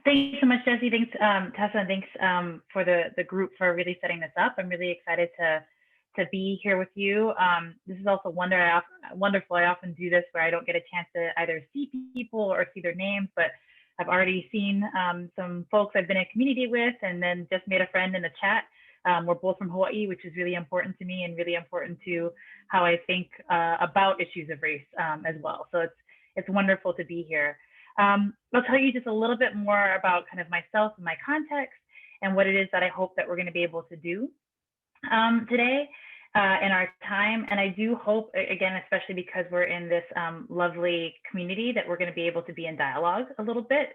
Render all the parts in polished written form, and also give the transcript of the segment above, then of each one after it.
Thanks so much, Jesse. Thanks, Tessa, and thanks for the group for really setting this up. I'm really excited to be here with you. This is also wonderful. I often do this where I don't get a chance to either see people or see their names, but I've already seen some folks I've been in community with, and then just made a friend in the chat. We're both from Hawaii, which is really important to me and really important to how I think about issues of race as well. So it's wonderful to be here. I'll tell you just a little bit more about kind of myself and my context and what it is that I hope that we're going to be able to do today in our time. And I do hope, again, especially because we're in this lovely community, that we're going to be able to be in dialogue a little bit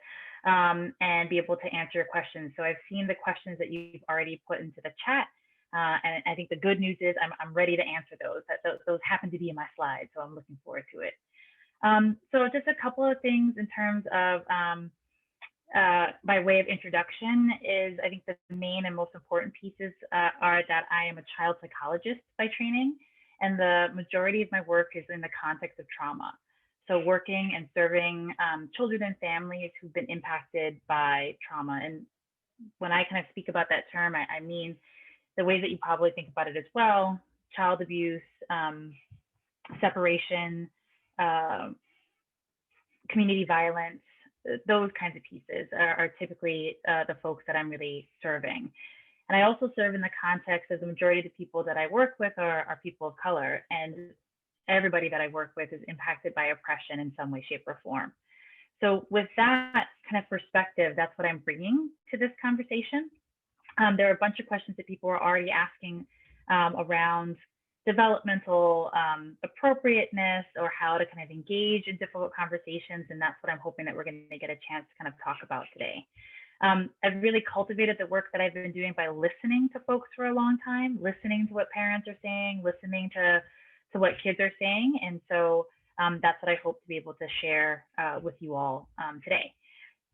and be able to answer your questions. So I've seen the questions that you've already put into the chat. And I think the good news is I'm ready to answer those. Those happen to be in my slides, so I'm looking forward to it. So just a couple of things in terms of by way of introduction is, I think the main and most important pieces are that I am a child psychologist by training, and the majority of my work is in the context of trauma. So working and serving children and families who've been impacted by trauma. And when I kind of speak about that term, I mean the way that you probably think about it as well: child abuse, separation, community violence, those kinds of pieces are typically the folks that I'm really serving. And I also serve in the context of the majority of the people that I work with are people of color, and everybody that I work with is impacted by oppression in some way, shape, or form. So with that kind of perspective, that's what I'm bringing to this conversation. There are a bunch of questions that people are already asking around developmental appropriateness or how to kind of engage in difficult conversations. And that's what I'm hoping that we're going to get a chance to kind of talk about today. I've really cultivated the work that I've been doing by listening to folks for a long time, listening to what parents are saying, listening to what kids are saying. And so that's what I hope to be able to share with you all today.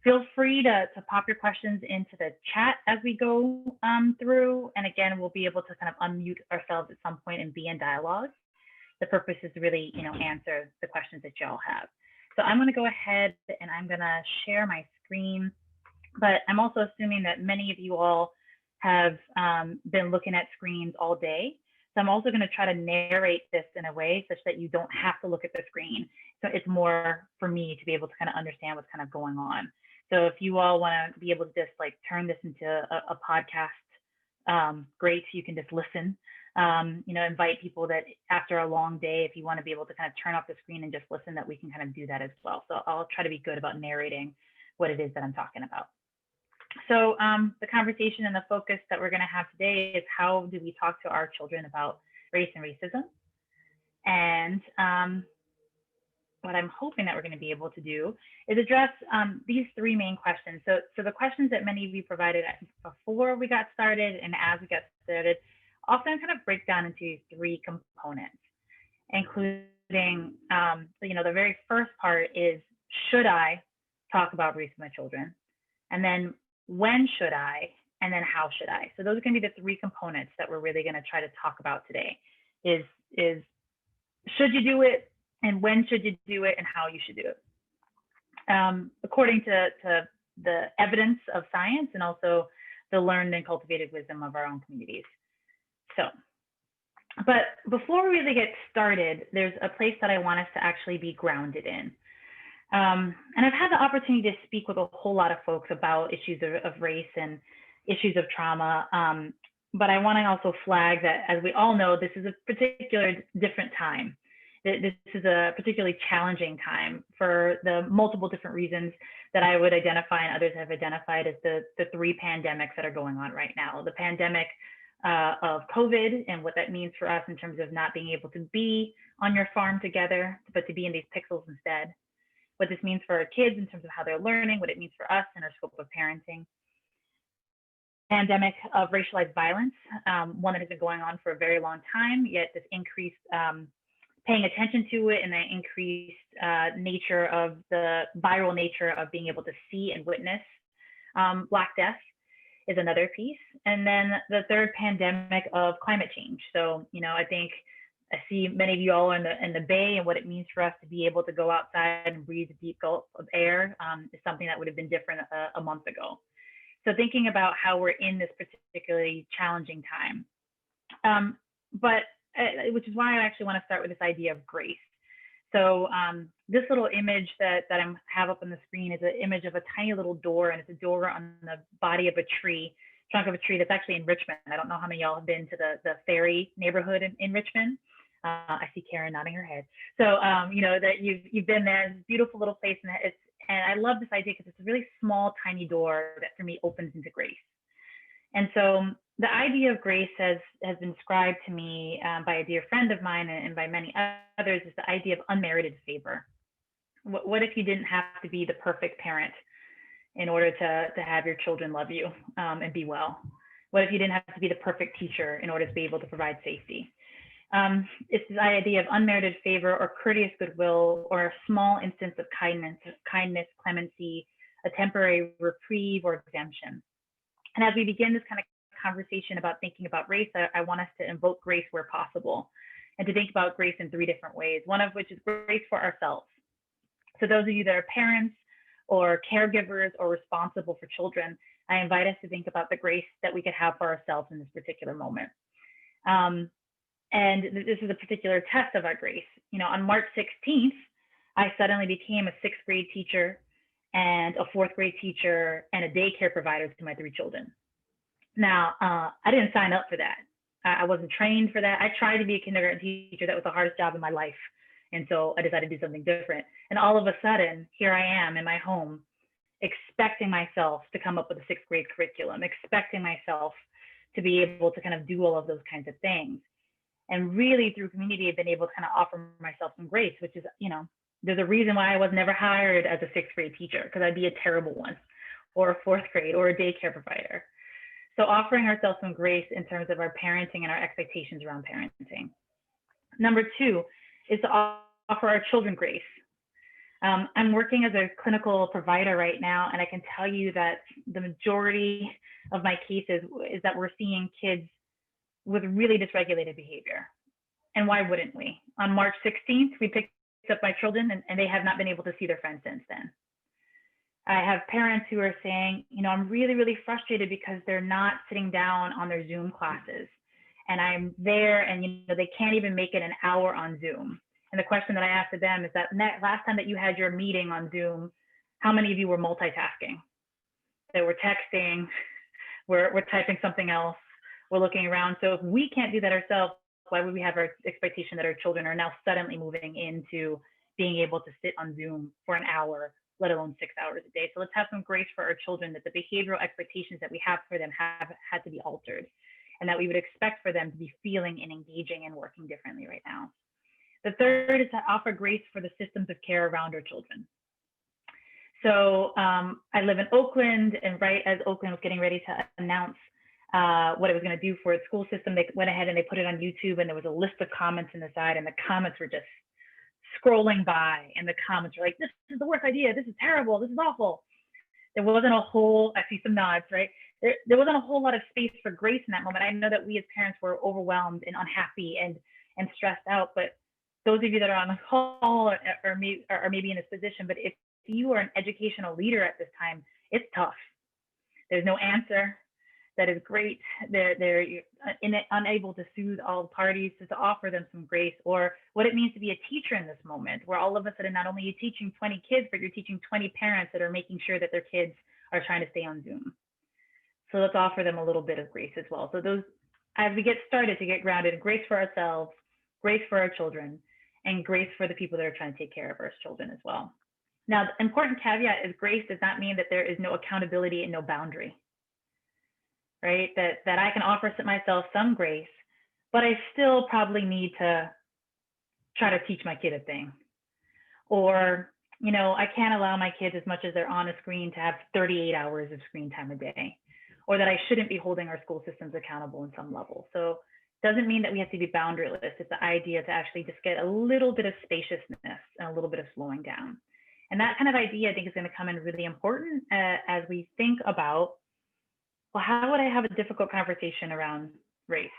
Feel free to pop your questions into the chat as we go through. And again, we'll be able to kind of unmute ourselves at some point and be in dialogue. The purpose is to really, answer the questions that y'all have. So I'm going to go ahead and I'm going to share my screen, but I'm also assuming that many of you all have been looking at screens all day. So I'm also going to try to narrate this in a way such that you don't have to look at the screen. So it's more for me to be able to kind of understand what's kind of going on. So if you all want to be able to just like turn this into a podcast, great. You can just listen, invite people that after a long day, if you want to be able to kind of turn off the screen and just listen, that we can kind of do that as well. So I'll try to be good about narrating what it is that I'm talking about. So the conversation and the focus that we're going to have today is how do we talk to our children about race and racism? And what I'm hoping that we're going to be able to do is address these three main questions. So the questions that many of you provided before we got started and as we got started often kind of break down into three components, including, the very first part is, should I talk about race with my children? And then when should I? And then how should I? So those are going to be the three components that we're really going to try to talk about today is should you do it? And when should you do it and how you should do it, according to the evidence of science and also the learned and cultivated wisdom of our own communities. So, but before we really get started, there's a place that I want us to actually be grounded in. And I've had the opportunity to speak with a whole lot of folks about issues of race and issues of trauma. But I want to also flag that, as we all know, this is a particular different time. This is a particularly challenging time for the multiple different reasons that I would identify and others have identified as the three pandemics that are going on right now. The pandemic of COVID and what that means for us in terms of not being able to be on your farm together, but to be in these pixels instead. What this means for our kids in terms of how they're learning, what it means for us in our scope of parenting. Pandemic of racialized violence, one that has been going on for a very long time, yet this increased paying attention to it and the increased nature of the viral nature of being able to see and witness Black death is another piece. And then the third pandemic of climate change. So, I think I see many of you all in the Bay, and what it means for us to be able to go outside and breathe a deep gulp of air is something that would have been different a month ago. So thinking about how we're in this particularly challenging time. Which is why I actually want to start with this idea of grace. So this little image that I have up on the screen is an image of a tiny little door, and it's a door on the body of a tree, trunk of a tree that's actually in Richmond. I don't know how many of y'all have been to the Ferry neighborhood in Richmond. I see Karen nodding her head. So you know that you've been there. It's a beautiful little place, and I love this idea because it's a really small, tiny door that for me opens into grace. And so the idea of grace has been described to me by a dear friend of mine and by many others is the idea of unmerited favor. What if you didn't have to be the perfect parent in order to have your children love you and be well? What if you didn't have to be the perfect teacher in order to be able to provide safety? It's the idea of unmerited favor or courteous goodwill or a small instance of kindness, clemency, a temporary reprieve or exemption. And as we begin this kind of conversation about thinking about race, I want us to invoke grace where possible and to think about grace in three different ways, one of which is grace for ourselves. So those of you that are parents or caregivers or responsible for children, I invite us to think about the grace that we could have for ourselves in this particular moment. And this is a particular test of our grace. You know, on March 16th, I suddenly became a 6th grade teacher and a 4th grade teacher and a daycare provider to my 3 children. Now, I didn't sign up for that. I wasn't trained for that. I tried to be a kindergarten teacher. That was the hardest job in my life. And so I decided to do something different. And all of a sudden, here I am in my home, expecting myself to come up with a 6th grade curriculum, expecting myself to be able to kind of do all of those kinds of things. And really through community, I've been able to kind of offer myself some grace, which is, you know, there's a reason why I was never hired as a 6th grade teacher, because I'd be a terrible one, or a 4th grade, or a daycare provider. So offering ourselves some grace in terms of our parenting and our expectations around parenting. Number 2 is to offer our children grace. I'm working as a clinical provider right now, and I can tell you that the majority of my cases is that we're seeing kids with really dysregulated behavior. And why wouldn't we? On March 16th, we picked up my children and they have not been able to see their friends since then. I have parents who are saying, you know, I'm really, really frustrated because they're not sitting down on their Zoom classes. And I'm there and, you know, they can't even make it an hour on Zoom. And the question that I asked of them is that last time that you had your meeting on Zoom, how many of you were multitasking? That we're texting, we're typing something else, we're looking around. So if we can't do that ourselves, why would we have our expectation that our children are now suddenly moving into being able to sit on Zoom for an hour, let alone 6 hours a day? So let's have some grace for our children that the behavioral expectations that we have for them have had to be altered, and that we would expect for them to be feeling and engaging and working differently right now. The third is to offer grace for the systems of care around our children. So I live in Oakland, and right as Oakland was getting ready to announce what it was going to do for its school system, they went ahead and they put it on YouTube, and there was a list of comments in the side, and the comments were just scrolling by, and the comments were like, this is the worst idea, this is terrible, this is awful. There wasn't a whole, I see some nods, right? There wasn't a whole lot of space for grace in that moment. I know that we as parents were overwhelmed and unhappy and stressed out, but those of you that are on the call or maybe in this position, but if you are an educational leader at this time, it's tough. There's no answer that is great. They're unable to soothe all parties, to offer them some grace, or what it means to be a teacher in this moment, where all of a sudden, not only are you teaching 20 kids, but you're teaching 20 parents that are making sure that their kids are trying to stay on Zoom. So let's offer them a little bit of grace as well. So those, as we get started to get grounded, grace for ourselves, grace for our children, and grace for the people that are trying to take care of our children as well. Now, the important caveat is grace does not mean that there is no accountability and no boundary, right? That I can offer myself some grace, but I still probably need to try to teach my kid a thing. Or, you know, I can't allow my kids, as much as they're on a screen, to have 38 hours of screen time a day, or that I shouldn't be holding our school systems accountable in some level. So doesn't mean that we have to be boundaryless. It's the idea to actually just get a little bit of spaciousness and a little bit of slowing down. And that kind of idea, I think, is going to come in really important as we think about, well, how would I have a difficult conversation around race?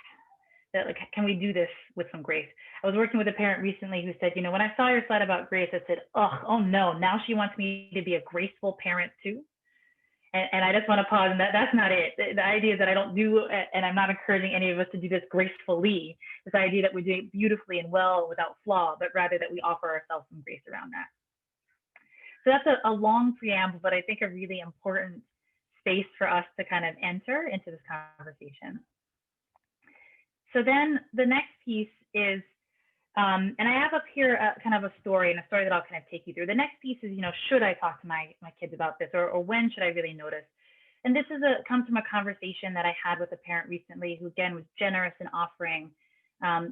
that like, can we do this with some grace? I was working with a parent recently who said, when I saw your slide about grace, I said, oh no, now she wants me to be a graceful parent too. And I just want to pause, and that's not it. The idea is that I don't do, and I'm not encouraging any of us to do this gracefully, this idea that we do it beautifully and well without flaw, but rather that we offer ourselves some grace around that. So that's a long preamble, but I think a really important space for us to kind of enter into this conversation. So then the next piece is, and I have up here kind of a story that I'll kind of take you through. The next piece is, should I talk to my kids about this, or when should I really notice? And this is comes from a conversation that I had with a parent recently who, again, was generous in offering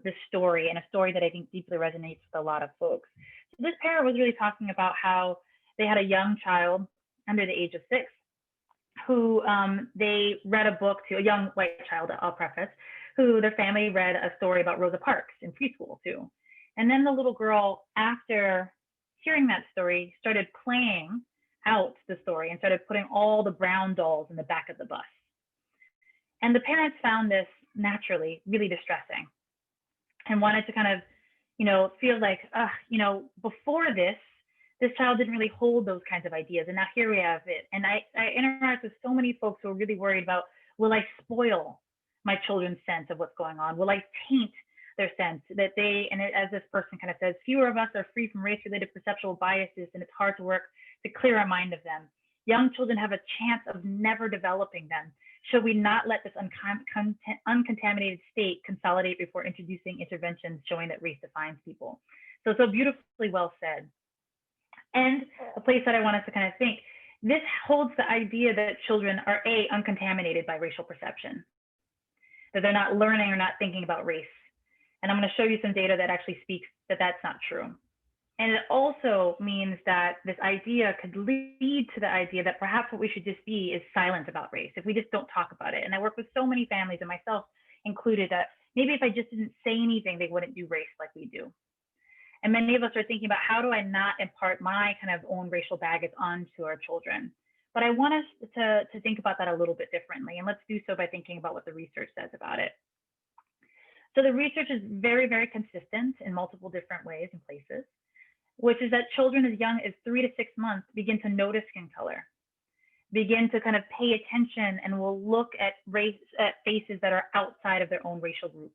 this story, and a story that I think deeply resonates with a lot of folks. So this parent was really talking about how they had a young child under the age of 6 who they read a book to, a young white child, I'll preface, who their family read a story about Rosa Parks in preschool too. And then the little girl, after hearing that story, started playing out the story and started putting all the brown dolls in the back of the bus. And the parents found this naturally really distressing and wanted to kind of, feel like, before this child didn't really hold those kinds of ideas. And now here we have it. And I interact with so many folks who are really worried about, will I spoil my children's sense of what's going on? Will I taint their sense that and as this person kind of says, fewer of us are free from race-related perceptual biases, and it's hard to work to clear our mind of them. Young children have a chance of never developing them. Should we not let this uncontaminated state consolidate before introducing interventions showing that race defines people? So beautifully well said. And a place that I want us to kind of think, this holds the idea that children are uncontaminated by racial perception, that they're not learning or not thinking about race. And I'm going to show you some data that actually speaks that that's not true. And it also means that this idea could lead to the idea that perhaps what we should just be is silent about race, if we just don't talk about it. And I work with so many families, and myself included, that maybe if I just didn't say anything, they wouldn't do race like we do. And many of us are thinking about, how do I not impart my kind of own racial baggage onto our children? But I want us to think about that a little bit differently. And let's do so by thinking about what the research says about it. So the research is very, very consistent in multiple different ways and places, which is that children as young as 3 to 6 months begin to notice skin color, begin to kind of pay attention, and will look at faces that are outside of their own racial group.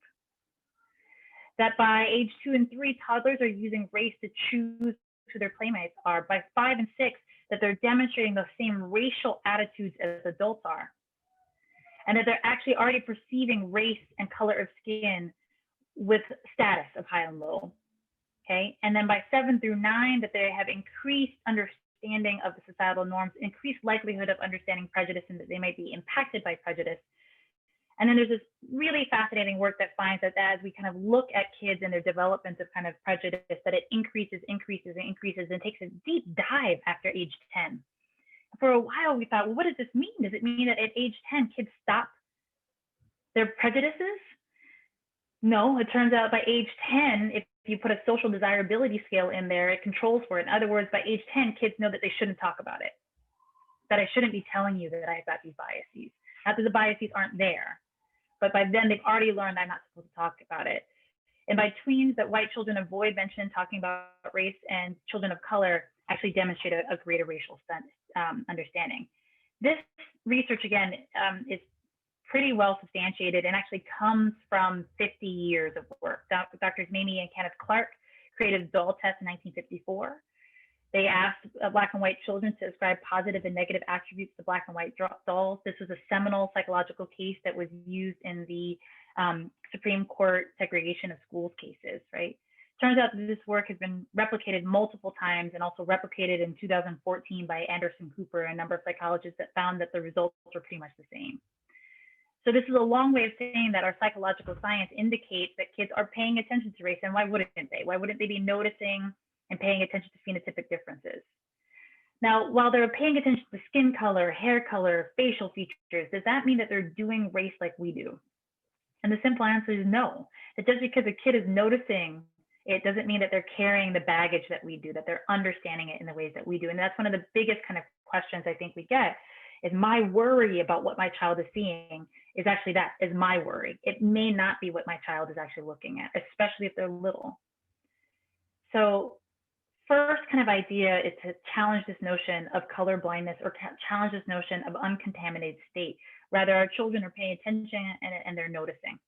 That by age 2 and 3, toddlers are using race to choose who their playmates are. By 5 and 6, that they're demonstrating the same racial attitudes as adults are. And that they're actually already perceiving race and color of skin with status of high and low. Okay. And then by 7 through 9, that they have increased understanding of the societal norms, increased likelihood of understanding prejudice, and that they might be impacted by prejudice. And then there's this really fascinating work that finds that as we kind of look at kids and their development of kind of prejudice, that it increases and takes a deep dive after age 10. For a while, we thought, well, what does this mean? Does it mean that at age 10, kids stop their prejudices? No, it turns out by age 10, if you put a social desirability scale in there, it controls for it. In other words, by age 10, kids know that they shouldn't talk about it, that I shouldn't be telling you that I've got these biases. Not that the biases aren't there, but by then they've already learned I'm not supposed to talk about it. And by tweens, that white children avoid mention talking about race, and children of color actually demonstrate a greater racial understanding. This research, again, is pretty well substantiated and actually comes from 50 years of work. Drs. Mamie and Kenneth Clark created a doll test in 1954. They asked Black and white children to ascribe positive and negative attributes to Black and white dolls. This was a seminal psychological case that was used in the Supreme Court segregation of schools cases, right? Turns out that this work has been replicated multiple times, and also replicated in 2014 by Anderson Cooper and a number of psychologists that found that the results were pretty much the same. So this is a long way of saying that our psychological science indicates that kids are paying attention to race, and why wouldn't they? Why wouldn't they be noticing and paying attention to phenotypic differences? Now, while they're paying attention to skin color, hair color, facial features, does that mean that they're doing race like we do? And the simple answer is no. That just because a kid is noticing it doesn't mean that they're carrying the baggage that we do, that they're understanding it in the ways that we do. And that's one of the biggest kind of questions I think we get, is my worry about what my child is seeing is actually that is my worry. It may not be what my child is actually looking at, especially if they're little. So first kind of idea is to challenge this notion of color blindness, or challenge this notion of uncontaminated state. Rather, our children are paying attention and they're noticing.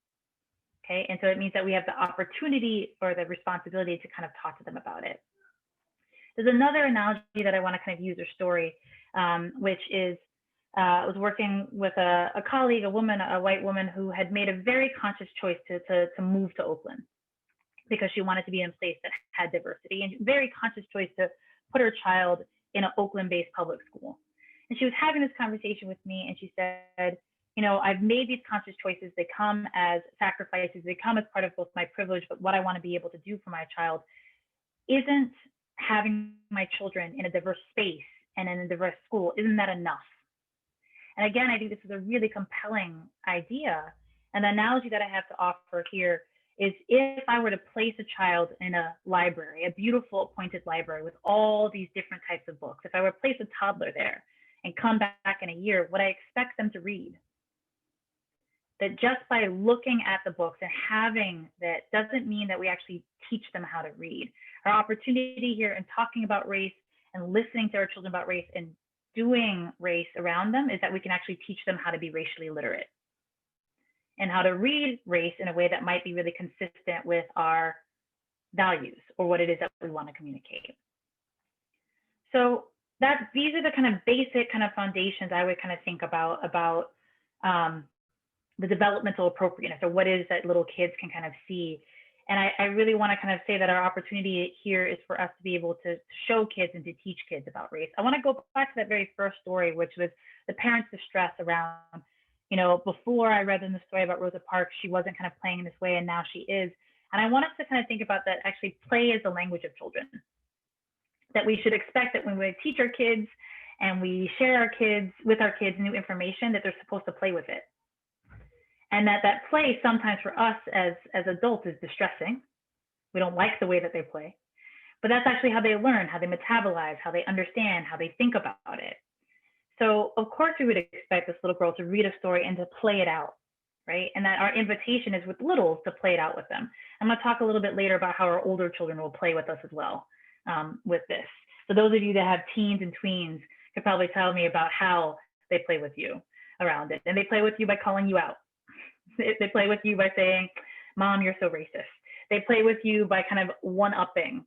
Okay, and so it means that we have the opportunity or the responsibility to kind of talk to them about it. There's another analogy that I want to kind of use, or story, which is I was working with a colleague, a woman, a white woman, who had made a very conscious choice to move to Oakland because she wanted to be in a place that had diversity, and very conscious choice to put her child in an Oakland-based public school. And she was having this conversation with me, and she said, you know, I've made these conscious choices. They come as sacrifices. They come as part of both my privilege, but what I want to be able to do for my child isn't having my children in a diverse space and in a diverse school. Isn't that enough? And again, I think this is a really compelling idea. And the analogy that I have to offer here is, if I were to place a child in a library, a beautiful appointed library with all these different types of books, if I were to place a toddler there and come back in a year, would I expect them to read? That just by looking at the books and having that doesn't mean that we actually teach them how to read. Our opportunity here in talking about race and listening to our children about race and doing race around them is that we can actually teach them how to be racially literate and how to read race in a way that might be really consistent with our values or what it is that we want to communicate. So these are the kind of basic kind of foundations I would kind of think about the developmental appropriateness, or what it is that little kids can kind of see. And I really want to kind of say that our opportunity here is for us to be able to show kids and to teach kids about race. I want to go back to that very first story, which was the parents' distress around, you know, before I read in the story about Rosa Parks, she wasn't kind of playing in this way, and now she is. And I want us to kind of think about that actually play is the language of children. That we should expect that when we teach our kids and we share with our kids new information, that they're supposed to play with it. And that play sometimes for us as adults is distressing. We don't like the way that they play, but that's actually how they learn, how they metabolize, how they understand, how they think about it. So of course we would expect this little girl to read a story and to play it out, right? And that our invitation is with littles to play it out with them. I'm going to talk a little bit later about how our older children will play with us as well with this. So those of you that have teens and tweens could probably tell me about how they play with you around it. And they play with you by calling you out. They play with you by saying, Mom, you're so racist. They play with you by kind of one-upping.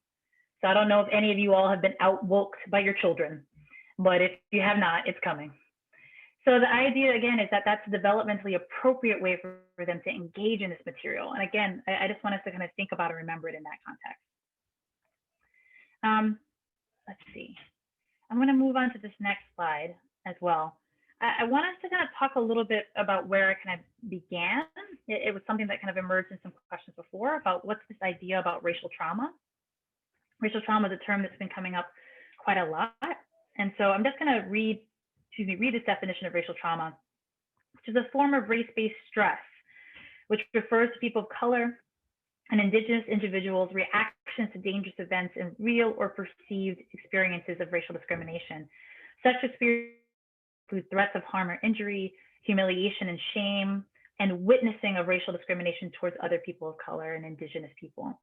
So I don't know if any of you all have been out-woked by your children, but if you have not, it's coming. So the idea, again, is that that's a developmentally appropriate way for them to engage in this material. And again, I just want us to kind of think about and remember it in that context. Let's see. I'm going to move on to this next slide as well. I want us to kind of talk a little bit about where I kind of began. It was something that kind of emerged in some questions before about what's this idea about racial trauma. Racial trauma is a term that's been coming up quite a lot. And so I'm just going to read this definition of racial trauma, which is a form of race-based stress, which refers to people of color and Indigenous individuals' reactions to dangerous events and real or perceived experiences of racial discrimination. Such experiences include threats of harm or injury, humiliation and shame, and witnessing of racial discrimination towards other people of color and Indigenous people.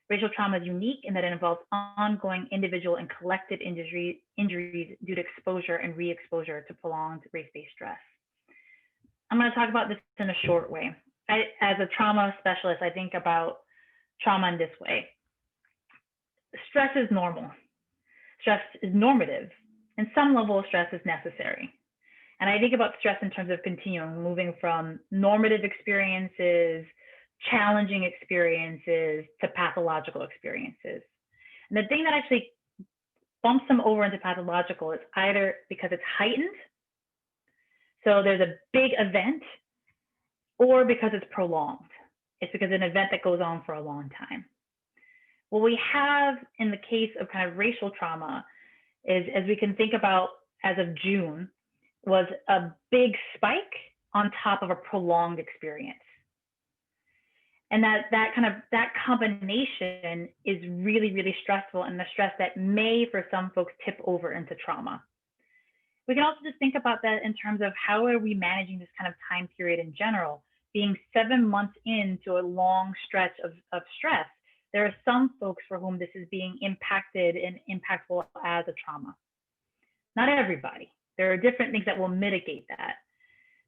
Racial trauma is unique in that it involves ongoing individual and collective injuries due to exposure and re-exposure to prolonged race-based stress. I'm going to talk about this in a short way. As a trauma specialist, I think about trauma in this way. Stress is normal. Stress is normative, and some level of stress is necessary. And I think about stress in terms of continuum, moving from normative experiences, challenging experiences, to pathological experiences. And the thing that actually bumps them over into pathological is either because it's heightened, so there's a big event, or because it's prolonged. It's because it's an event that goes on for a long time. What we have in the case of kind of racial trauma is, as we can think about as of June, was a big spike on top of a prolonged experience. And that combination is really, really stressful, and the stress that may, for some folks, tip over into trauma. We can also just think about that in terms of how are we managing this kind of time period in general. Being 7 months into a long stretch of stress, there are some folks for whom this is being impacted and impactful as a trauma. Not everybody. There are different things that will mitigate that.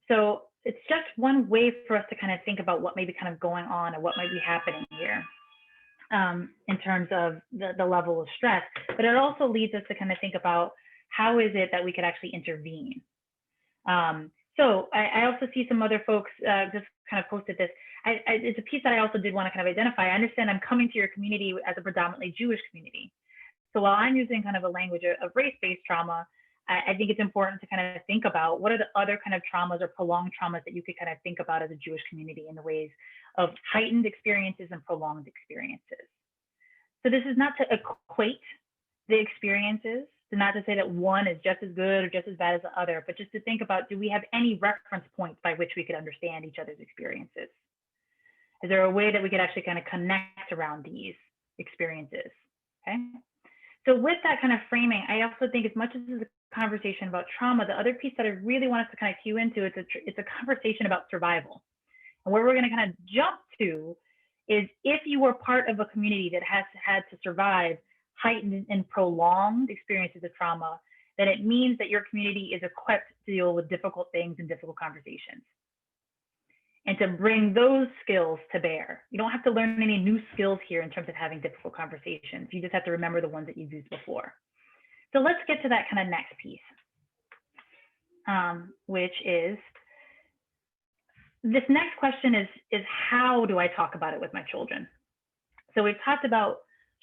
So it's just one way for us to kind of think about what may be kind of going on and what might be happening here in terms of the level of stress. But it also leads us to kind of think about how is it that we could actually intervene. So I also see some other folks just kind of posted this. It's a piece that I also did want to kind of identify. I understand I'm coming to your community as a predominantly Jewish community. So while I'm using kind of a language of race-based trauma, I think it's important to kind of think about what are the other kind of traumas or prolonged traumas that you could kind of think about as a Jewish community in the ways of heightened experiences and prolonged experiences. So this is not to equate the experiences, not to say that one is just as good or just as bad as the other, but just to think about, do we have any reference points by which we could understand each other's experiences? Is there a way that we could actually kind of connect around these experiences? Okay. So with that kind of framing, I also think as much as it's a conversation about trauma, the other piece that I really want us to kind of cue into, it's a conversation about survival. And where we're going to kind of jump to is if you were part of a community that has had to survive heightened and prolonged experiences of trauma, then it means that your community is equipped to deal with difficult things and difficult conversations. And to bring those skills to bear. You don't have to learn any new skills here in terms of having difficult conversations. You just have to remember the ones that you've used before. So let's get to that kind of next piece, which is, this next question is how do I talk about it with my children? So we've talked about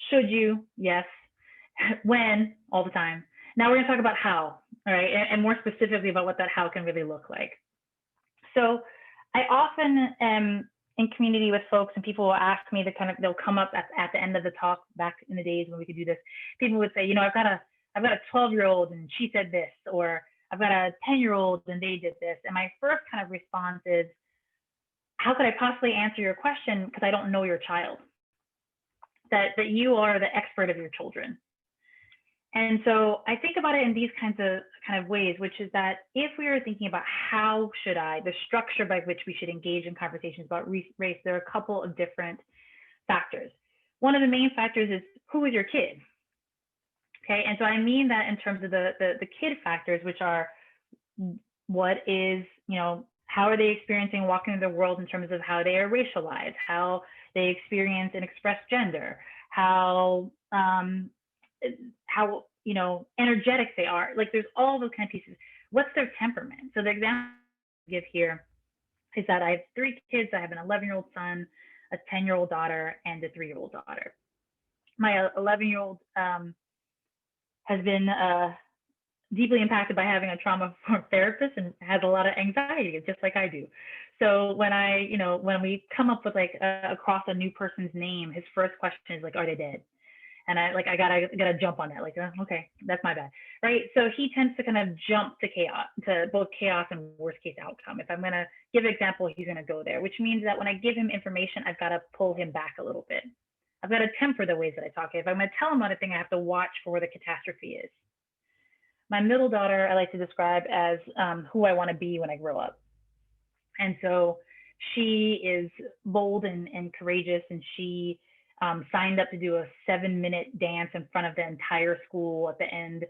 should you, yes, when, all the time. Now we're gonna talk about how, all right, and more specifically about what that how can really look like. So I often am in community with folks and people will ask me to kind of, they'll come up at the end of the talk back in the days when we could do this. People would say, you know, I've got a 12-year-old and she said this, or I've got a 10-year-old and they did this. And my first kind of response is, how could I possibly answer your question? Because I don't know your child. That you are the expert of your children. And so I think about it in these kinds of ways, which is that if we are thinking about how should the structure by which we should engage in conversations about race, there are a couple of different factors. One of the main factors is, who is your kid? Okay, and so I mean that in terms of the kid factors, which are what is, you know, how are they experiencing walking in the world in terms of how they are racialized, how they experience and express gender, how you know, energetic they are. Like there's all those kind of pieces. What's their temperament? So the example I give here is that I have 3 kids. I have an 11-year-old son, a 10-year-old daughter, and a 3-year-old daughter. My 11-year-old has been deeply impacted by having a trauma therapist and has a lot of anxiety, just like I do. So when when we come up with like across a new person's name, his first question is like, are they dead? And I gotta jump on that, like, okay, that's my bad, right? So he tends to kind of jump to chaos, to both chaos and worst case outcome. If I'm gonna give an example, he's gonna go there, which means that when I give him information, I've got to pull him back a little bit. I've got to temper the ways that I talk. If I'm gonna tell him anything, I have to watch for where the catastrophe is. My middle daughter, I like to describe as who I want to be when I grow up. And so she is bold and courageous, and she signed up to do a 7-minute dance in front of the entire school at the end,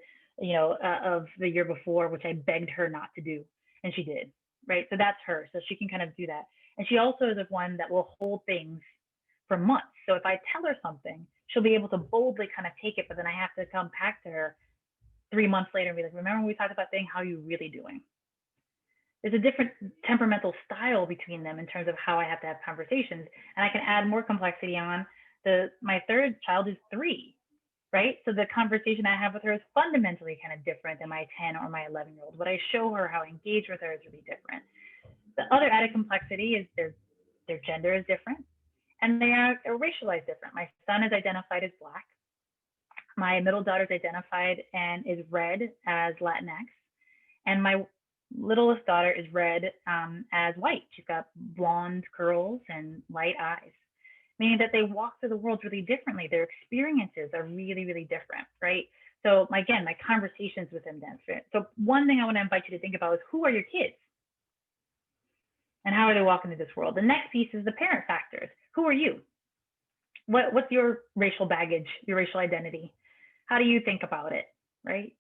of the year before, which I begged her not to do, and she did, right? So that's her. So she can kind of do that. And she also is the one that will hold things for months. So if I tell her something, she'll be able to boldly kind of take it, but then I have to come back to her 3 months later and be like, remember when we talked about saying, how are you really doing? There's a different temperamental style between them in terms of how I have to have conversations. And I can add more complexity on my third child is 3, right? So the conversation I have with her is fundamentally kind of different than my 10 or my 11-year-old. What I show her, how I engage with her is really different. The other added complexity is their gender is different, and they are racialized different. My son is identified as Black. My middle daughter is identified and is read as Latinx. And my littlest daughter is read as white. She's got blonde curls and light eyes, meaning that they walk through the world really differently. Their experiences are really, really different, right? So again, my conversations with them then. So one thing I want to invite you to think about is, who are your kids? And how are they walking through this world? The next piece is the parent factors. Who are you? What's your racial baggage, your racial identity? How do you think about it, right?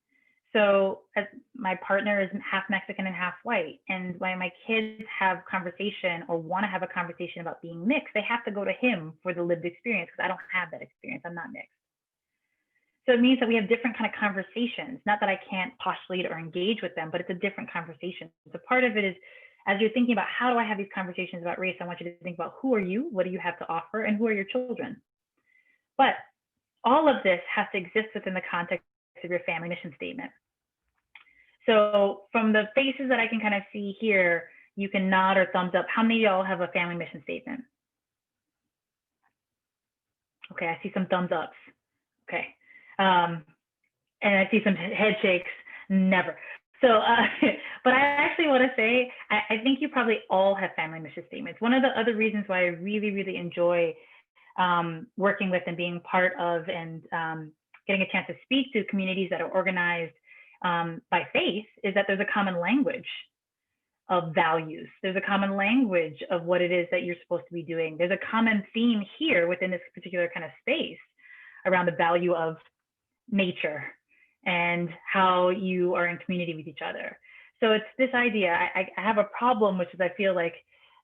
So as my partner is half Mexican and half white, and when my kids have conversation or want to have a conversation about being mixed, they have to go to him for the lived experience, because I don't have that experience. I'm not mixed. So it means that we have different kind of conversations. Not that I can't postulate or engage with them, but it's a different conversation. So part of it is, as you're thinking about how do I have these conversations about race, I want you to think about, who are you? What do you have to offer? And who are your children? But all of this has to exist within the context of your family mission statement. So from the faces that I can kind of see here, you can nod or thumbs up. How many of y'all have a family mission statement? Okay, I see some thumbs ups. Okay. And I see some head shakes. Never. So, but I actually want to say, I think you probably all have family mission statements. One of the other reasons why I really, really enjoy working with and being part of and getting a chance to speak to communities that are organized by faith is that there's a common language of values. There's a common language of what it is that you're supposed to be doing. There's a common theme here within this particular kind of space around the value of nature and how you are in community with each other. So it's this idea. I have a problem, which is I feel like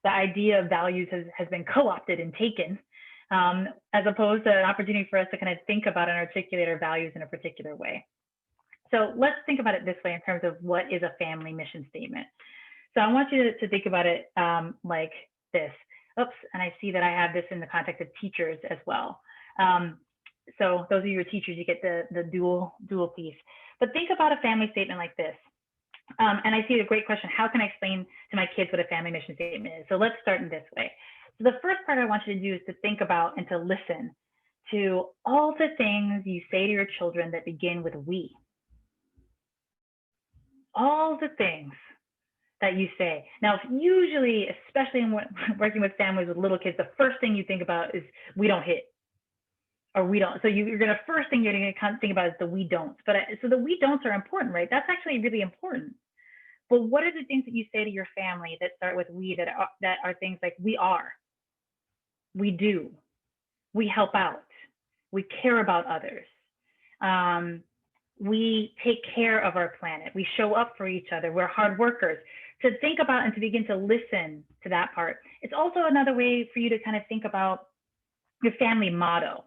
the idea of values has been co-opted and taken, as opposed to an opportunity for us to kind of think about and articulate our values in a particular way. So let's think about it this way in terms of what is a family mission statement. So I want you to think about it like this. Oops, and I see that I have this in the context of teachers as well. So those of you who are teachers, you get the dual piece. But think about a family statement like this. And I see a great question. How can I explain to my kids what a family mission statement is? So let's start in this way. So the first part I want you to do is to think about and to listen to all the things you say to your children that begin with we. All the things that you say. Now, usually, especially in working with families with little kids, the first thing you think about is we don't hit, or we don't. So you're going to, first thing you're going to think about is the we don'ts. But so the we don'ts are important, right? That's actually really important. But what are the things that you say to your family that start with we, that are things like we are, we do, we help out, we care about others, we take care of our planet, we show up for each other, we're hard workers. To think about and to begin to listen to that part. It's also another way for you to kind of think about your family motto.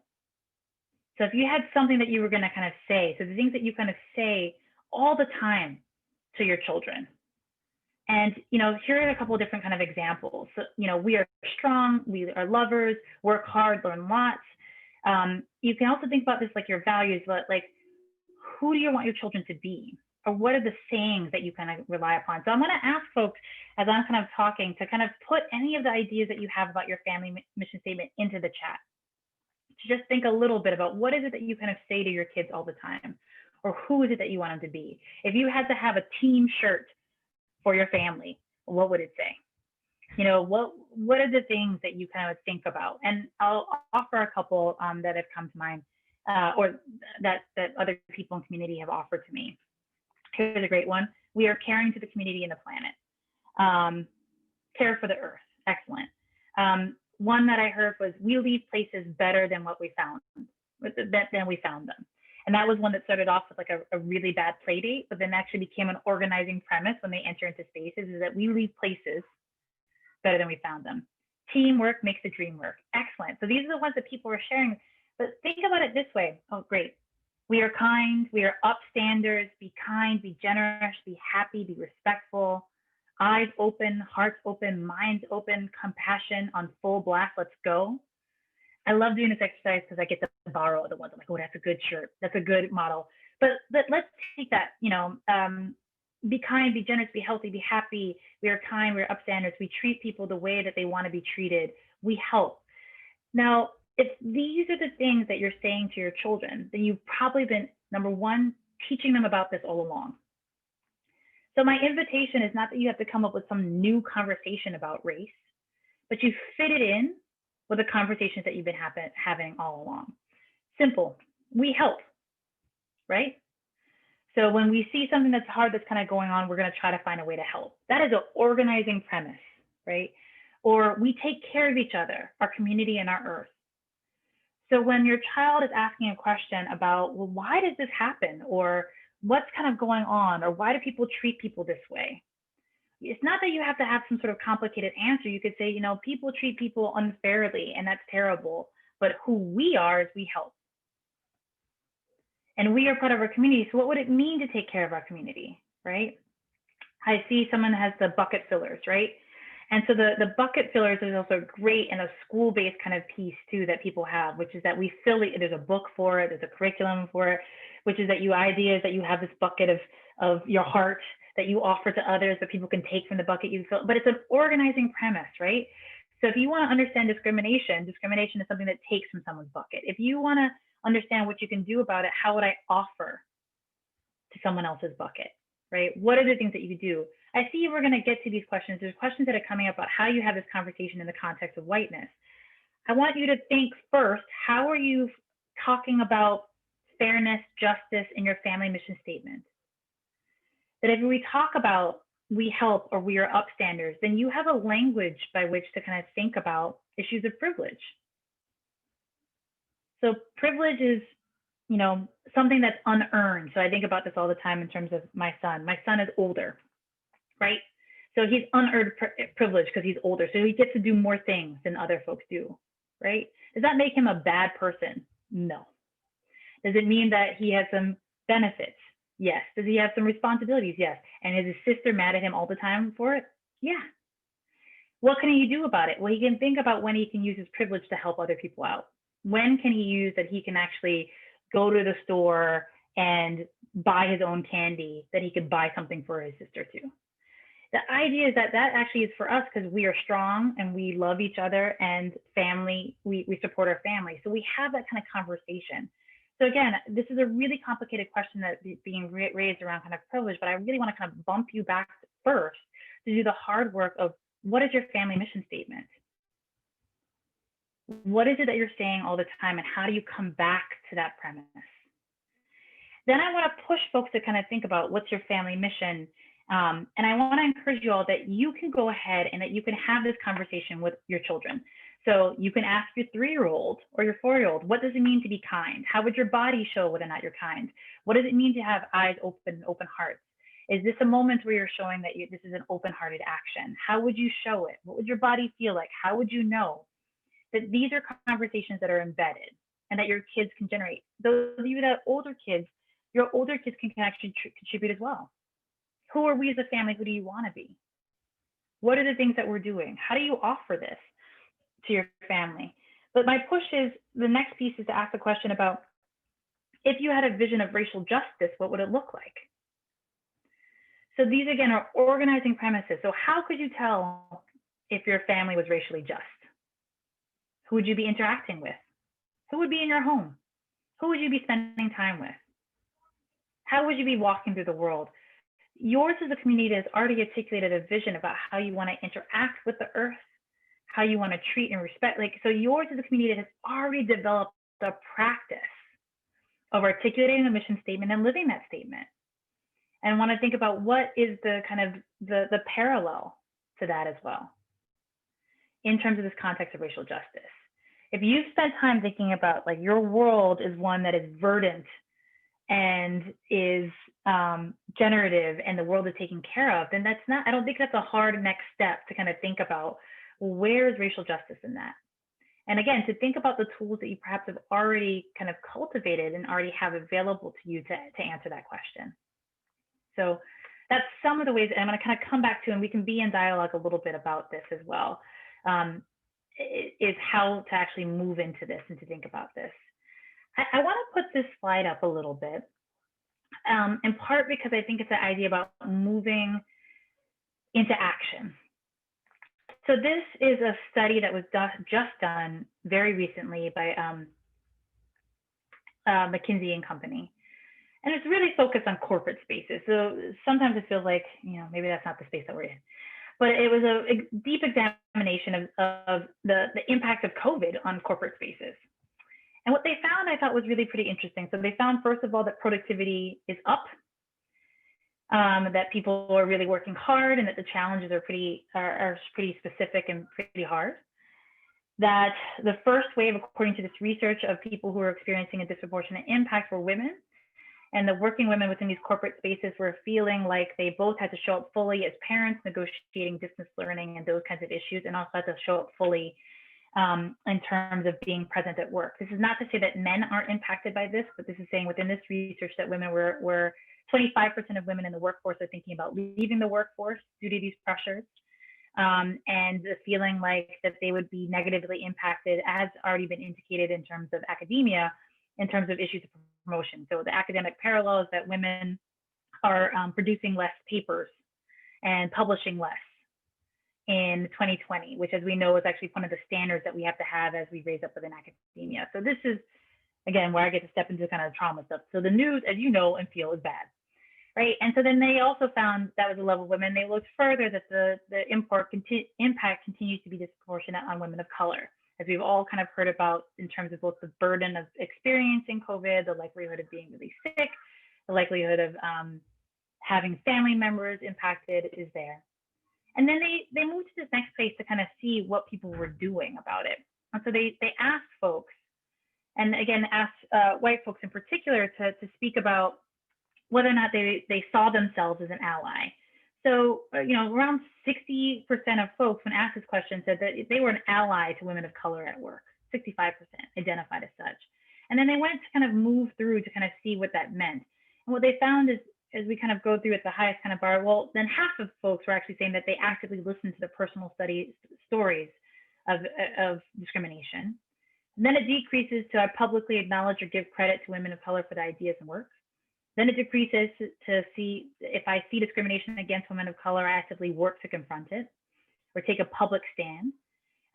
So if you had something that you were going to kind of say, so the things that you kind of say all the time to your children. And, here are a couple of different kind of examples. So, we are strong, we are lovers, work hard, learn lots. You can also think about this like your values, but like, who do you want your children to be? Or what are the sayings that you kind of rely upon? So I'm going to ask folks, as I'm kind of talking, to kind of put any of the ideas that you have about your family mission statement into the chat. To just think a little bit about what is it that you kind of say to your kids all the time, or who is it that you want them to be? If you had to have a team shirt for your family, what would it say? What are the things that you kind of think about? And I'll offer a couple that have come to mind, or that other people in community have offered to me. Here's a great one. We are caring to the community and the planet. Care for the earth. Excellent. One that I heard was, we leave places better than what we found, than we found them. And that was one that started off with like a really bad play date, but then actually became an organizing premise when they enter into spaces, is that we leave places better than we found them. Teamwork makes the dream work. Excellent. So these are the ones that people are sharing. But think about it this way. Oh, great. We are kind, we are upstanders, be kind, be generous, be happy, be respectful, eyes open, hearts open, minds open, compassion on full blast, let's go. I love doing this exercise because I get to borrow other ones. I'm like, oh, that's a good shirt. That's a good model. But let's take that, be kind, be generous, be healthy, be happy. We are kind, we're upstanders. We treat people the way that they want to be treated. We help. Now, if these are the things that you're saying to your children, then you've probably been, number one, teaching them about this all along. So my invitation is not that you have to come up with some new conversation about race, but you fit it in with the conversations that you've been having all along. Simple. We help, right? So when we see something that's hard that's kind of going on, we're going to try to find a way to help. That is an organizing premise, right? Or we take care of each other, our community and our earth. So when your child is asking a question about, well, why does this happen? Or what's kind of going on? Or why do people treat people this way? It's not that you have to have some sort of complicated answer. You could say, you know, people treat people unfairly and that's terrible. But who we are is we help. And we are part of our community. So what would it mean to take care of our community, right? I see someone has the bucket fillers, right? And so the bucket fillers is also great in a school-based kind of piece too that people have, which is that we fill it, there's a book for it, there's a curriculum for it, which is that you ideas that you have this bucket of your heart that you offer to others that people can take from the bucket you fill, but it's an organizing premise, right? So if you want to understand discrimination, discrimination is something that takes from someone's bucket. If you want to understand what you can do about it, how would I offer to someone else's bucket, right? What are the things that you could do? I see we're going to get to these questions. There's questions that are coming up about how you have this conversation in the context of whiteness. I want you to think first, how are you talking about fairness, justice in your family mission statement? That if we talk about we help or we are upstanders, then you have a language by which to kind of think about issues of privilege. So privilege is, you know, something that's unearned. So I think about this all the time in terms of my son. My son is older, right? So he's unearned privilege because he's older. So he gets to do more things than other folks do, right? Does that make him a bad person? No. Does it mean that he has some benefits? Yes. Does he have some responsibilities? Yes. And is his sister mad at him all the time for it? Yeah. What can he do about it? Well, he can think about when he can use his privilege to help other people out. When can he use that he can actually go to the store and buy his own candy, that he could buy something for his sister too? The idea is that that actually is for us because we are strong and we love each other and family, we support our family. So we have that kind of conversation. So again, this is a really complicated question that's being raised around kind of privilege, but I really want to kind of bump you back first to do the hard work of what is your family mission statement? What is it that you're saying all the time and how do you come back to that premise? Then I want to push folks to kind of think about what's your family mission. And I want to encourage you all that you can go ahead and that you can have this conversation with your children. So you can ask your 3-year-old or your 4-year-old, what does it mean to be kind? How would your body show whether or not you're kind? What does it mean to have eyes open, open hearts? Is this a moment where you're showing that this is an open-hearted action? How would you show it? What would your body feel like? How would you know? That these are conversations that are embedded and that your kids can generate. Those of you that have older kids, your older kids can actually contribute as well. Who are we as a family? Who do you want to be? What are the things that we're doing? How do you offer this to your family? But my push is, the next piece is to ask the question about, if you had a vision of racial justice, what would it look like? So these again are organizing premises. So how could you tell if your family was racially just? Who would you be interacting with? Who would be in your home? Who would you be spending time with? How would you be walking through the world? Yours as a community has already articulated a vision about how you want to interact with the earth, how you want to treat and respect. So yours as a community has already developed the practice of articulating a mission statement and living that statement. And I want to think about what is the kind of the parallel to that as well, in terms of this context of racial justice. If you spend time thinking about like your world is one that is verdant and is generative and the world is taken care of, then that's not, I don't think that's a hard next step to kind of think about, well, where is racial justice in that? And again, to think about the tools that you perhaps have already kind of cultivated and already have available to you to answer that question. So that's some of the ways, and I'm going to kind of come back to, and we can be in dialogue a little bit about this as well. Is how to actually move into this and to think about this. I want to put this slide up a little bit, in part because I think it's an idea about moving into action. So this is a study that was just done very recently by McKinsey and Company. And it's really focused on corporate spaces. So sometimes it feels like, you know, maybe that's not the space that we're in. But it was a deep examination of the impact of COVID on corporate spaces. And what they found, I thought, was really pretty interesting. So they found, first of all, that productivity is up that people are really working hard and that the challenges are pretty specific and pretty hard. That the first wave, according to this research, of people who are experiencing a disproportionate impact were women, and the working women within these corporate spaces were feeling like they both had to show up fully as parents, negotiating distance learning and those kinds of issues, and also had to show up fully in terms of being present at work. This is not to say that men aren't impacted by this, but this is saying within this research that women were 25% of women in the workforce are thinking about leaving the workforce due to these pressures. And the feeling like that they would be negatively impacted, as already been indicated in terms of academia, in terms of issues of promotion. So the academic parallel is that women are producing less papers and publishing less in 2020, which, as we know, is actually one of the standards that we have to have as we raise up within academia. So this is, again, where I get to step into kind of trauma stuff. So the news, as you know and feel, is bad, right? And so then they also found that was a level of women. They looked further that the impact continues to be disproportionate on women of color, as we've all kind of heard about in terms of both the burden of experiencing COVID, the likelihood of being really sick, the likelihood of having family members impacted is there. And then they moved to this next place to kind of see what people were doing about it. And so they asked folks, and again, asked white folks in particular to speak about whether or not they saw themselves as an ally. So, around 60% of folks, when asked this question, said that they were an ally to women of color at work. 65% identified as such. And then they went to kind of move through to kind of see what that meant. And what they found is, as we kind of go through at the highest kind of bar, well, then half of folks were actually saying that they actively listened to the personal stories of discrimination. And then it decreases to I publicly acknowledge or give credit to women of color for the ideas and work. Then it decreases to see if I see discrimination against women of color, I actively work to confront it or take a public stand.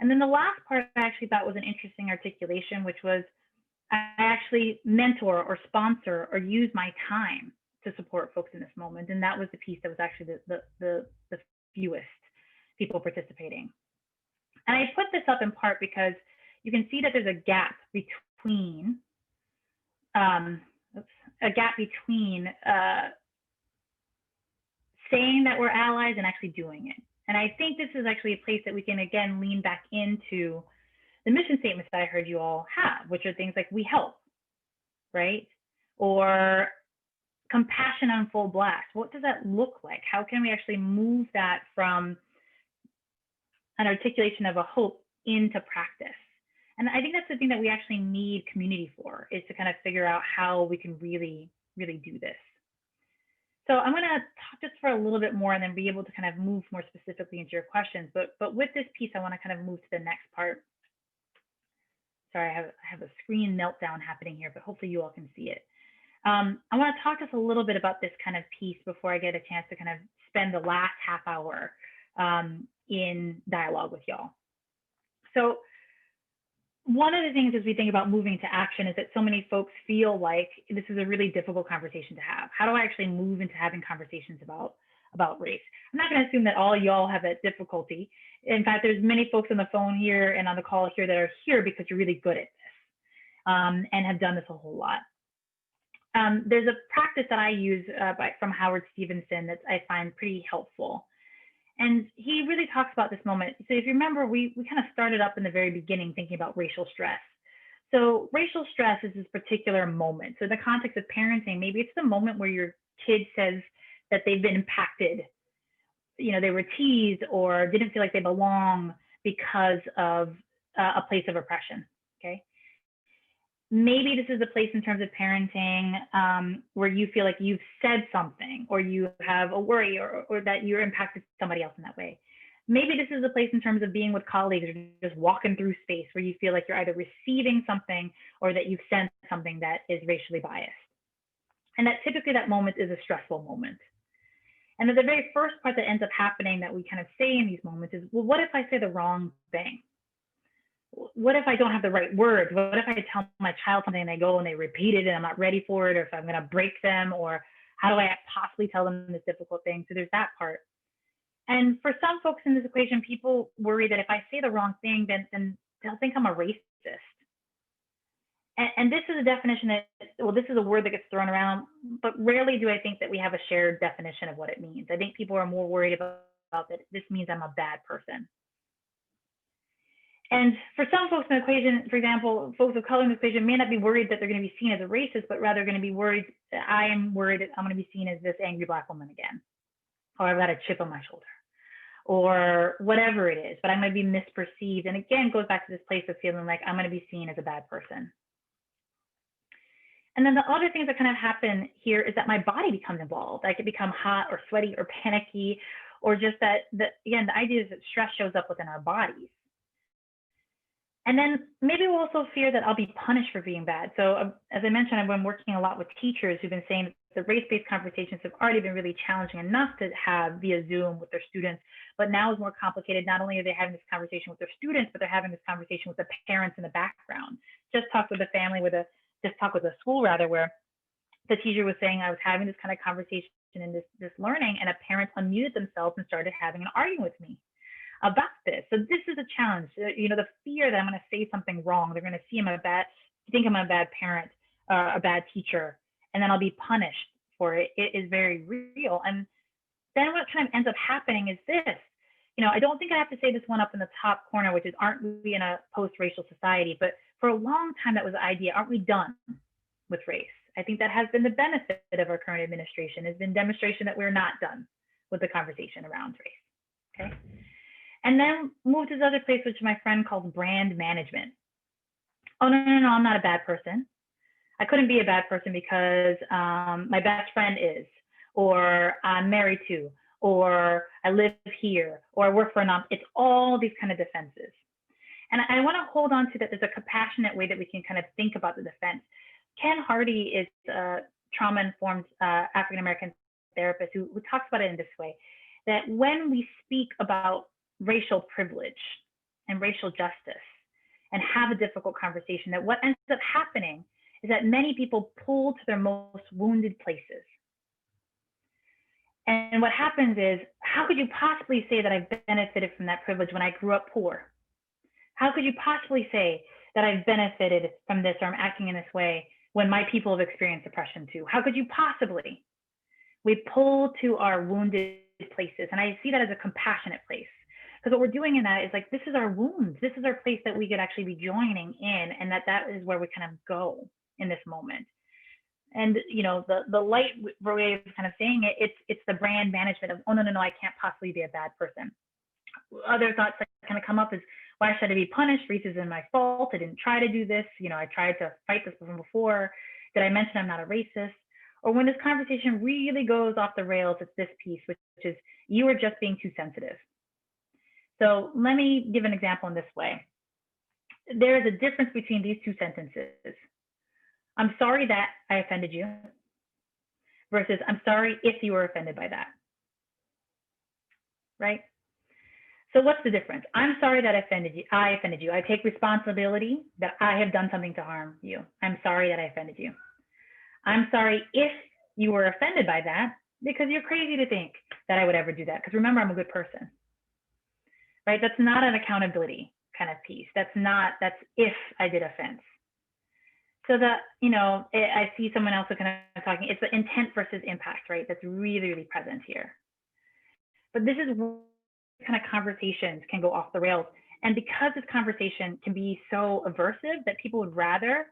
And then the last part I actually thought was an interesting articulation, which was I actually mentor or sponsor or use my time to support folks in this moment. And that was the piece that was actually the fewest people participating. And I put this up in part because you can see that there's a gap between saying that we're allies and actually doing it. And I think this is actually a place that we can, again, lean back into the mission statements that I heard you all have, which are things like we help, right? Or compassion on full blast. What does that look like? How can we actually move that from an articulation of a hope into practice? And I think that's the thing that we actually need community for, is to kind of figure out how we can really, really do this. So I'm going to talk just for a little bit more and then be able to kind of move more specifically into your questions. But with this piece, I want to kind of move to the next part. Sorry, I have a screen meltdown happening here, but hopefully you all can see it. I want to talk just a little bit about this kind of piece before I get a chance to kind of spend the last half hour in dialogue with y'all. So one of the things as we think about moving to action is that so many folks feel like this is a really difficult conversation to have. How do I actually move into having conversations about race? I'm not going to assume that all y'all have that difficulty. In fact, there's many folks on the phone here and on the call here that are here because you're really good at this and have done this a whole lot. There's a practice that I use from Howard Stevenson that I find pretty helpful. And he really talks about this moment. So if you remember, we kind of started up in the very beginning thinking about racial stress. So racial stress is this particular moment. So in the context of parenting, maybe it's the moment where your kid says that they've been impacted. They were teased or didn't feel like they belong because of a place of oppression, okay? Maybe this is a place in terms of parenting where you feel like you've said something or you have a worry or that you're impacted somebody else in that way. Maybe this is a place in terms of being with colleagues or just walking through space where you feel like you're either receiving something or that you've sent something that is racially biased. And that typically that moment is a stressful moment. And the very first part that ends up happening that we kind of say in these moments is, well, what if I say the wrong thing? What if I don't have the right words? What if I tell my child something and they go and they repeat it and I'm not ready for it, or if I'm going to break them, or how do I possibly tell them this difficult thing? So there's that part. And for some folks in this equation, people worry that if I say the wrong thing, then they'll think I'm a racist. And this is a definition that, well, this is a word that gets thrown around, but rarely do I think that we have a shared definition of what it means. I think people are more worried about that this means I'm a bad person. And for some folks in the equation, for example, folks of color in the equation may not be worried that they're going to be seen as a racist, but rather going to be worried that I am worried that I'm going to be seen as this angry Black woman again, or I've got a chip on my shoulder, or whatever it is, but I'm going to be misperceived. And again, it goes back to this place of feeling like I'm going to be seen as a bad person. And then the other things that kind of happen here is that my body becomes involved. I could become hot or sweaty or panicky, or just that, again, the idea is that stress shows up within our bodies. And then maybe we'll also fear that I'll be punished for being bad. So as I mentioned, I've been working a lot with teachers who've been saying that the race-based conversations have already been really challenging enough to have via Zoom with their students, but now is more complicated. Not only are they having this conversation with their students, but they're having this conversation with the parents in the background. Just talked with a family just talked with a school rather, where the teacher was saying I was having this kind of conversation and this learning, and a parent unmuted themselves and started having an argument with me about this. So this is a challenge. You know, the fear that I'm going to say something wrong, they're going to think I'm a bad parent, a bad teacher, and then I'll be punished for it. It is very real. And then what kind of ends up happening is this. You know, I don't think I have to say this one up in the top corner, which is, aren't we in a post-racial society? But for a long time, that was the idea. Aren't we done with race? I think that has been the benefit of our current administration, has been demonstration that we're not done with the conversation around race. Okay. And then move to this other place, which my friend calls brand management. Oh, no, I'm not a bad person. I couldn't be a bad person because my best friend is, or I'm married to, or I live here, or I work for a non. It's all these kind of defenses. And I want to hold on to that. There's a compassionate way that we can kind of think about the defense. Ken Hardy is a trauma-informed African-American therapist who talks about it in this way, that when we speak about racial privilege and racial justice and have a difficult conversation, that what ends up happening is that many people pull to their most wounded places. And what happens is, how could you possibly say that I've benefited from that privilege when I grew up poor? How could you possibly say that I've benefited from this or I'm acting in this way when my people have experienced oppression too? How could you possibly? We pull to our wounded places. And I see that as a compassionate place. Because what we're doing in that is like, this is our wounds. This is our place that we could actually be joining in, and that is where we kind of go in this moment. And, you know, the light way of kind of saying it, it's the brand management of, oh, no, I can't possibly be a bad person. Other thoughts that kind of come up is, why should I be punished? Race isn't my fault. I didn't try to do this. You know, I tried to fight this from before. Did I mention I'm not a racist? Or when this conversation really goes off the rails, it's this piece, which is, you are just being too sensitive. So let me give an example in this way. There is a difference between these two sentences. I'm sorry that I offended you versus I'm sorry if you were offended by that, right? So what's the difference? I'm sorry that I offended you. I take responsibility that I have done something to harm you. I'm sorry that I offended you. I'm sorry if you were offended by that, because you're crazy to think that I would ever do that. Because remember, I'm a good person, right? That's not an accountability kind of piece. That's if I did offense. So that, you know, I see someone else kind of talking, it's the intent versus impact, right? That's really, really present here. But this is kind of conversations can go off the rails. And because this conversation can be so aversive that people would rather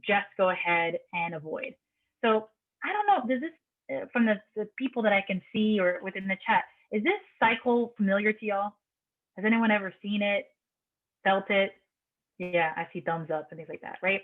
just go ahead and avoid. So I don't know, does this, from the people that I can see or within the chat, is this cycle familiar to y'all? Has anyone ever seen it, felt it? Yeah, I see thumbs up and things like that, right?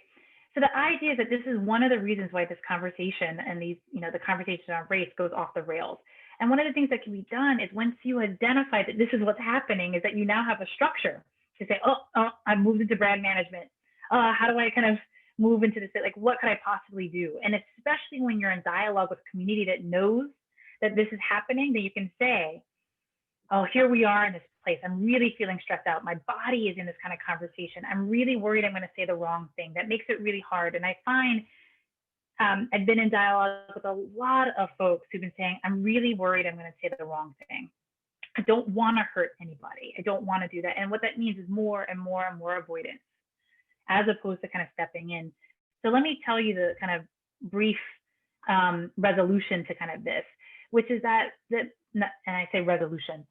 So the idea is that this is one of the reasons why this conversation and these, you know, the conversation on race goes off the rails. And one of the things that can be done is once you identify that this is what's happening, is that you now have a structure to say, oh, I moved into brand management. How do I kind of move into this? Like, what could I possibly do? And especially when you're in dialogue with a community that knows that this is happening, that you can say, oh, here we are in this place. I'm really feeling stressed out. My body is in this kind of conversation. I'm really worried I'm going to say the wrong thing. That makes it really hard. And I find I've been in dialogue with a lot of folks who've been saying, I'm really worried I'm going to say the wrong thing. I don't want to hurt anybody. I don't want to do that. And what that means is more and more and more avoidance. as opposed to kind of stepping in. So let me tell you the kind of brief resolution to kind of this, which is that, and I say resolution,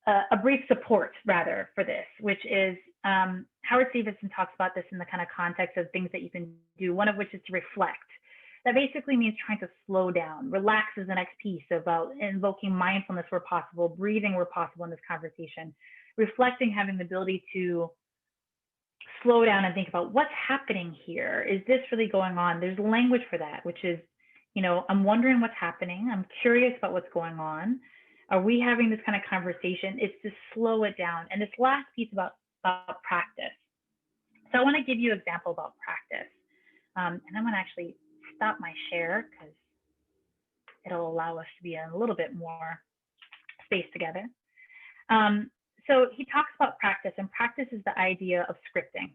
a brief support rather for this, which is Howard Stevenson talks about this in the kind of context of things that you can do, one of which is to reflect. That basically means trying to slow down. Relax is the next piece, about invoking mindfulness where possible, breathing where possible in this conversation, reflecting, having the ability to slow down and think about what's happening here. Is this really going on? There's language for that, which is, I'm wondering what's happening. I'm curious about what's going on. Are we having this kind of conversation? It's to slow it down. And this last piece about practice. So I want to give you an example about practice. And I'm going to actually stop my share because it'll allow us to be in a little bit more space together. So he talks about practice, and practice is the idea of scripting.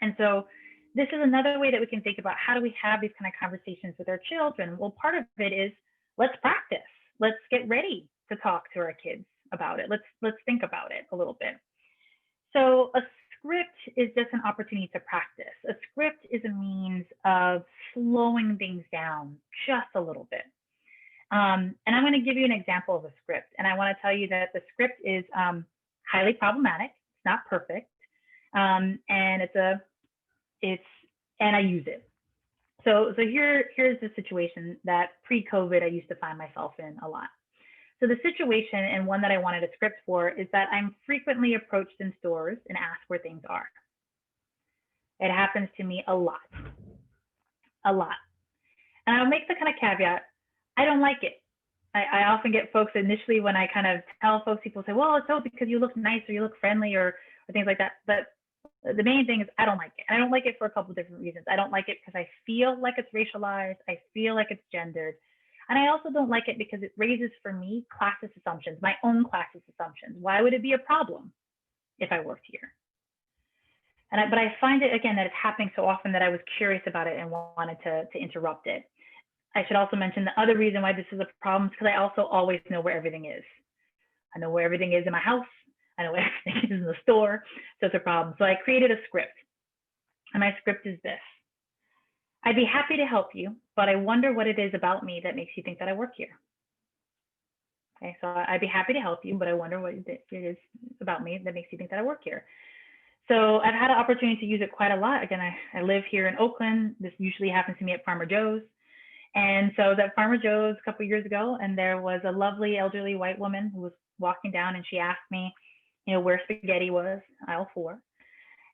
And so this is another way that we can think about how do we have these kind of conversations with our children. Well, part of it is let's practice. Let's get ready to talk to our kids about it. Let's think about it a little bit. So a script is just an opportunity to practice. A script is a means of slowing things down just a little bit. And I'm going to give you an example of a script. And I want to tell you that the script is highly problematic. It's not perfect. And I use it. So here's the situation that pre-COVID I used to find myself in a lot. So the situation, and one that I wanted a script for, is that I'm frequently approached in stores and asked where things are. It happens to me a lot. And I'll make the kind of caveat, I don't like it. I often get folks initially when I kind of tell folks, people say, well, it's so because you look nice or you look friendly or things like that. But the main thing is I don't like it. I don't like it for a couple of different reasons. I don't like it because I feel like it's racialized. I feel like it's gendered. And I also don't like it because it raises for me classist assumptions, my own classist assumptions. Why would it be a problem if I worked here? But I find it, again, that it's happening so often that I was curious about it and wanted to interrupt it. I should also mention the other reason why this is a problem is because I also always know where everything is. I know where everything is in my house. I know where everything is in the store. So it's a problem. So I created a script. And my script is this. I'd be happy to help you, but I wonder what it is about me that makes you think that I work here. Okay, so I'd be happy to help you, but I wonder what it is about me that makes you think that I work here. So I've had an opportunity to use it quite a lot. Again, I live here in Oakland. This usually happens to me at Farmer Joe's. And so I was at Farmer Joe's a couple of years ago, and there was a lovely elderly white woman who was walking down, and she asked me, where spaghetti was, aisle 4.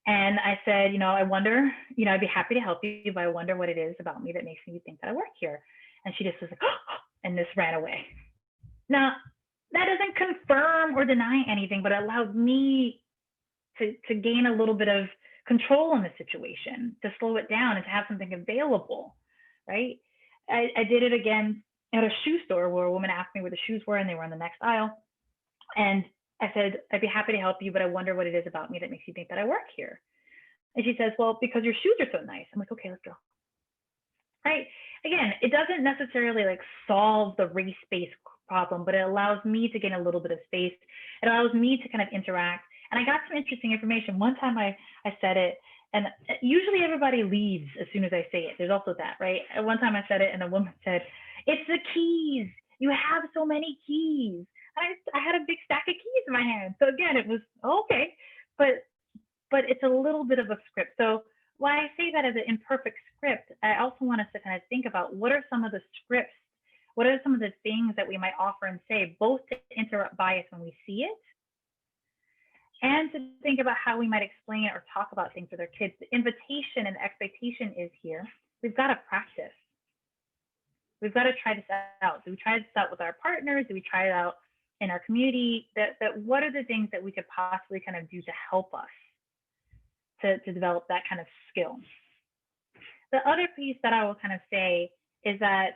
And I said, I wonder, I'd be happy to help you, but I wonder what it is about me that makes me think that I work here. And she just was like, oh, and just ran away. Now, that doesn't confirm or deny anything, but it allowed me to gain a little bit of control in the situation, to slow it down and to have something available, right? I did it again at a shoe store where a woman asked me where the shoes were, and they were in the next aisle. And I said, I'd be happy to help you, but I wonder what it is about me that makes you think that I work here. And she says, well, because your shoes are so nice. I'm like, okay, let's go. Right? Again, it doesn't necessarily solve the race-based problem, but it allows me to gain a little bit of space. It allows me to kind of interact. And I got some interesting information. One time I said it, and usually everybody leaves as soon as I say it. There's also that, right? At one time I said it, and a woman said, it's the keys. You have so many keys. I had a big stack of keys in my hand. So again, it was okay, but it's a little bit of a script. So why I say that as an imperfect script, I also want us to kind of think about what are some of the scripts, what are some of the things that we might offer and say, both to interrupt bias when we see it, and to think about how we might explain it or talk about things with our kids. The invitation and expectation is here. We've got to practice. We've got to try this out. Do we try this out with our partners? Do we try it out in our community? That what are the things that we could possibly kind of do to help us to develop that kind of skill? The other piece that I will kind of say is that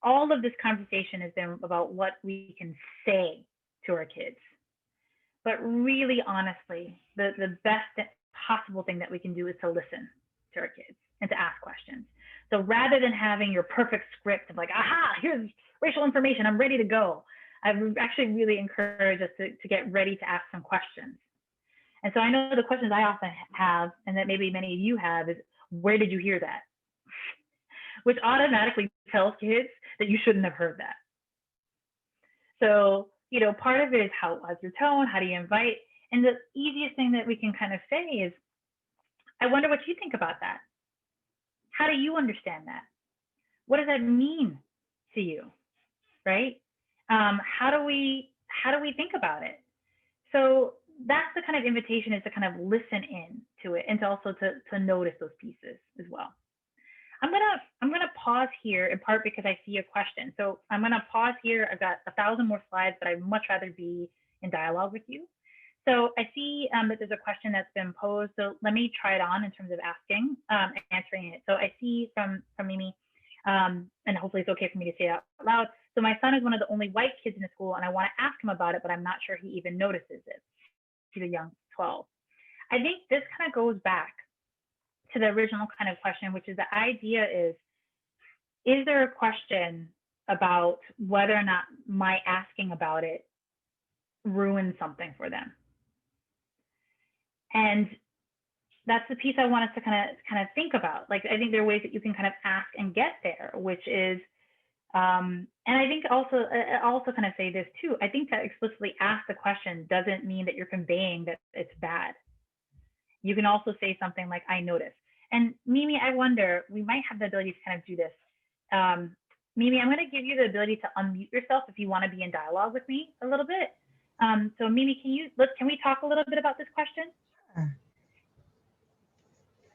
all of this conversation has been about what we can say to our kids. But really, honestly, the best possible thing that we can do is to listen to our kids and to ask questions. So rather than having your perfect script of aha, here's racial information, I'm ready to go, I actually really encourage us to get ready to ask some questions And so I know the questions I often have, and that maybe many of you have, is where did you hear that? Which automatically tells kids that you shouldn't have heard that. So, you know, part of it is how's your tone? How do you invite? And the easiest thing that we can kind of say is, I wonder what you think about that. How do you understand that? What does that mean to you, right? How do we think about it? So that's the kind of invitation, is to kind of listen in to it, and to also to notice those pieces as well. I'm gonna pause here, in part because I see a question. So I'm gonna pause here. I've got 1,000 more slides, but I'd much rather be in dialogue with you. So I see that there's a question that's been posed. So let me try it on in terms of answering it. So I see from Mimi, and hopefully it's okay for me to say it out loud. So my son is one of the only white kids in the school, and I want to ask him about it, but I'm not sure he even notices it. He's a young 12. I think this kind of goes back to the original kind of question, which is, the idea is there a question about whether or not my asking about it ruins something for them? And that's the piece I want us to kind of think about. Like, I think there are ways that you can kind of ask and get there, which is, and I think also kind of say this too. I think to explicitly ask the question doesn't mean that you're conveying that it's bad. You can also say something like, I noticed. And Mimi, I wonder, we might have the ability to kind of do this. Mimi, I'm going to give you the ability to unmute yourself if you want to be in dialogue with me a little bit. So Mimi, can we talk a little bit about this question? Sure.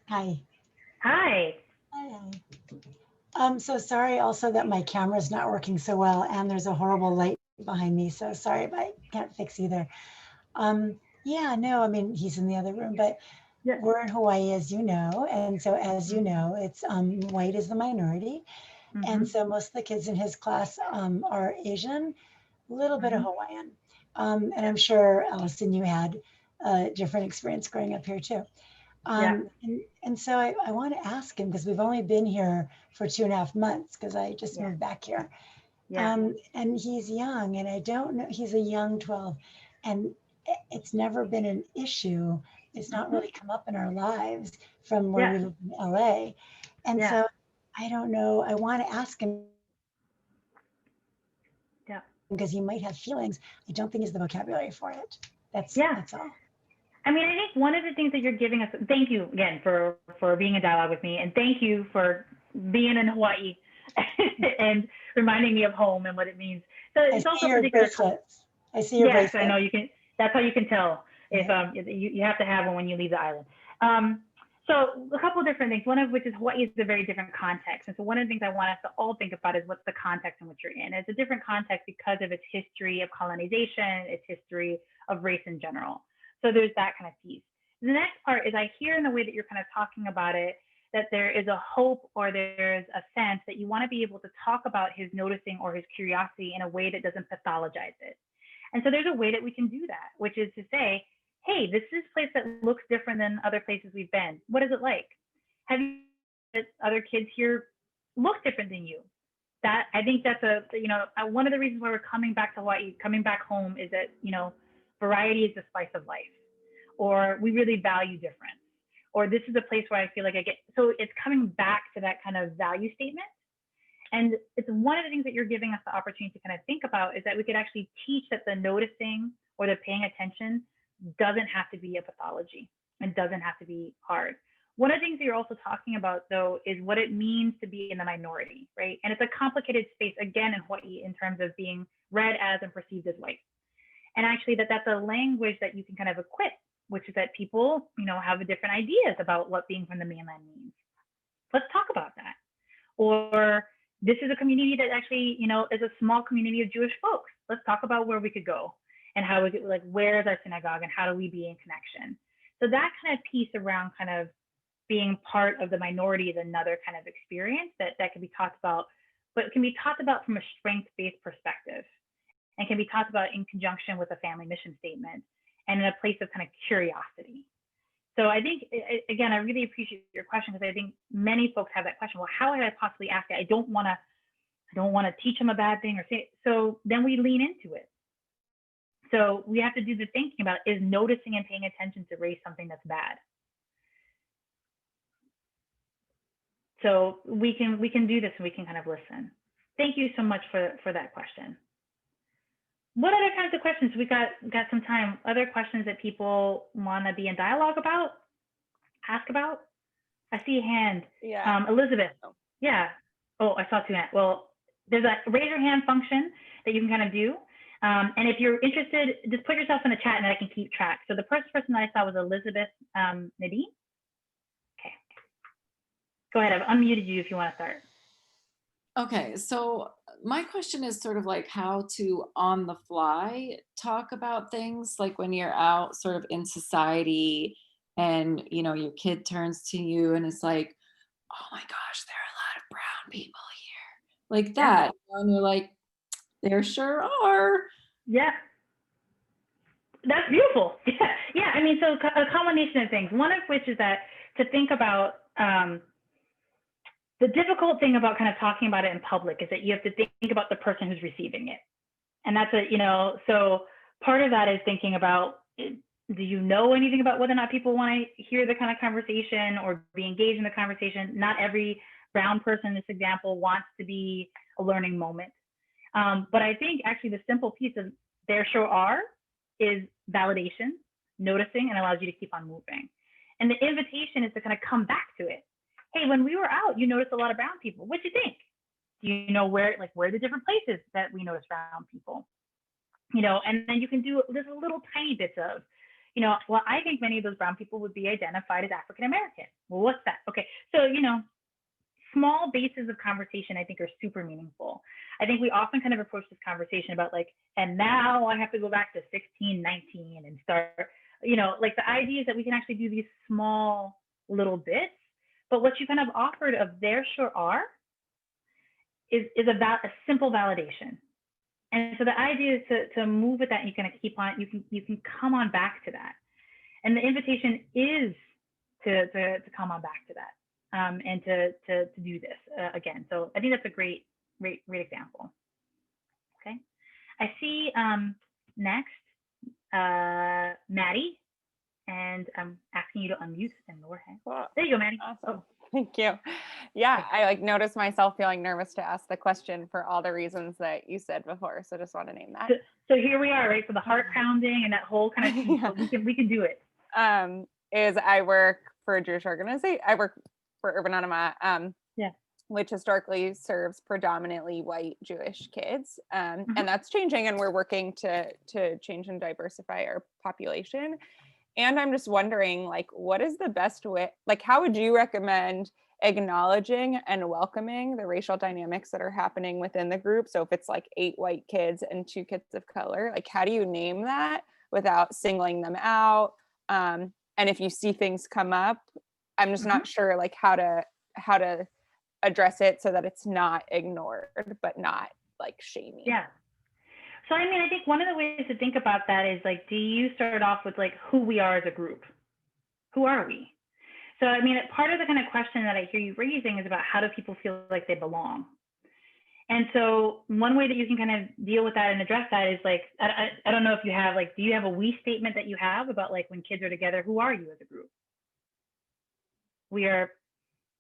Hi. Hi. Hi. I'm so sorry also that my camera's not working so well, and there's a horrible light behind me. So sorry, but I can't fix either. Yeah, no, I mean, he's in the other room, but yeah. We're in Hawaii, as you know. And so as you know, it's white is the minority. Mm-hmm. And so most of the kids in his class are Asian, a little bit of Hawaiian. And I'm sure, Allison, you had a different experience growing up here too. And so I want to ask him, because we've only been here for 2.5 months, because I just moved back here. And he's young, and I don't know, he's a young 12, and it's never been an issue. It's not really come up in our lives from where we live in LA. And so I don't know, I want to ask him, because he might have feelings. I don't think he's the vocabulary for it. That's all. I mean, I think one of the things that you're giving us, thank you again for being in dialogue with me, and thank you for being in Hawaii and reminding me of home and what it means. So it's also your bracelets. I see your bracelets. I know you can. That's how you can tell if you have to have one when you leave the island. So a couple of different things. One of which is Hawaii is a very different context, and so one of the things I want us to all think about is what's the context in which you're in. It's a different context because of its history of colonization, its history of race in general. So there's that kind of piece. The next part is, I hear in the way that you're kind of talking about it, that there is a hope, or there's a sense that you want to be able to talk about his noticing or his curiosity in a way that doesn't pathologize it. And so there's a way that we can do that, which is to say, hey, this is a place that looks different than other places we've been. What is it like? Have you that other kids here look different than you? That, I think that's one of the reasons why we're coming back to Hawaii, coming back home, is that, variety is the spice of life, or we really value difference, or this is a place where I feel like so it's coming back to that kind of value statement. And it's one of the things that you're giving us the opportunity to kind of think about, is that we could actually teach that the noticing or the paying attention doesn't have to be a pathology and doesn't have to be hard. One of the things that you're also talking about, though, is what it means to be in the minority, right? And it's a complicated space, again, in Hawaii, in terms of being read as and perceived as white. And actually that's a language that you can kind of equip, which is that people, have different ideas about what being from the mainland means. Let's talk about that. Or this is a community that actually, is a small community of Jewish folks. Let's talk about where we could go and how is it, like, where is our synagogue and how do we be in connection? So that kind of piece around kind of being part of the minority is another kind of experience that can be talked about, but it can be talked about from a strength-based perspective, and can be talked about in conjunction with a family mission statement and in a place of kind of curiosity. So I think, again, I really appreciate your question, because I think many folks have that question. Well, how would I possibly ask it? I don't want to teach them a bad thing or say it. So then we lean into it. So we have to do the thinking about, is noticing and paying attention to race something that's bad? So we can do this, and we can kind of listen. Thank you so much for that question. What other kinds of questions? We got some time. Other questions that people want to be in dialogue about, ask about? I see a hand. Yeah. Elizabeth. Oh. Yeah. Oh, I saw two hands. Well, there's a raise your hand function that you can kind of do. And if you're interested, just put yourself in the chat and I can keep track. So the first person that I saw was Elizabeth Nadine. Okay. Go ahead. I've unmuted you if you want to start. Okay, so my question is sort of like how to on the fly talk about things, like when you're out sort of in society and your kid turns to you and it's like, oh my gosh, there are a lot of brown people here, like that. And you're like, there sure are. Yeah. That's beautiful. Yeah. I mean, so a combination of things, one of which is that to think about the difficult thing about kind of talking about it in public is that you have to think about the person who's receiving it. And that's so part of that is thinking about, do you know anything about whether or not people want to hear the kind of conversation or be engaged in the conversation? Not every brown person in this example wants to be a learning moment. But I think actually the simple piece of there sure are is validation, noticing, and allows you to keep on moving. And the invitation is to kind of come back to it. Hey, when we were out, you noticed a lot of brown people. What'd you think? Do you know where are the different places that we notice brown people? And then you can do just little tiny bits of, well, I think many of those brown people would be identified as African American. Well, what's that? Okay, so small bases of conversation I think are super meaningful. I think we often kind of approach this conversation about like, and now I have to go back to 16, 19 and start, like the idea is that we can actually do these small little bits. But what you kind of offered of there sure are is a simple validation. And so the idea is to move with that, and you kind of keep on, you can come on back to that. And the invitation is to come on back to that, and to do this again. So I think that's a great example. Okay. I see next, Maddie. And I'm asking you to unmute and lower hand. Cool. There you go, Maddie. Awesome. Thank you. Yeah, I noticed myself feeling nervous to ask the question for all the reasons that you said before. So just want to name that. So here we are, right? So the heart pounding and that whole kind of thing. Yeah. So we can do it. Is I work for a Jewish organization. I work for Urban Anima, which historically serves predominantly white Jewish kids. And that's changing, and we're working to change and diversify our population. And I'm just wondering, like, what is the best way, like, how would you recommend acknowledging and welcoming the racial dynamics that are happening within the group? So if it's like 8 white kids and 2 kids of color, like, how do you name that without singling them out? And if you see things come up, I'm just not sure, like, how to address it so that it's not ignored, but not like shaming. Yeah. So, I mean, I think one of the ways to think about that is like, do you start off with like who we are as a group? Who are we? So, I mean, part of the kind of question that I hear you raising is about how do people feel like they belong? And so one way that you can kind of deal with that and address that is like, I don't know if you have like, do you have a we statement that you have about like when kids are together, who are you as a group? We are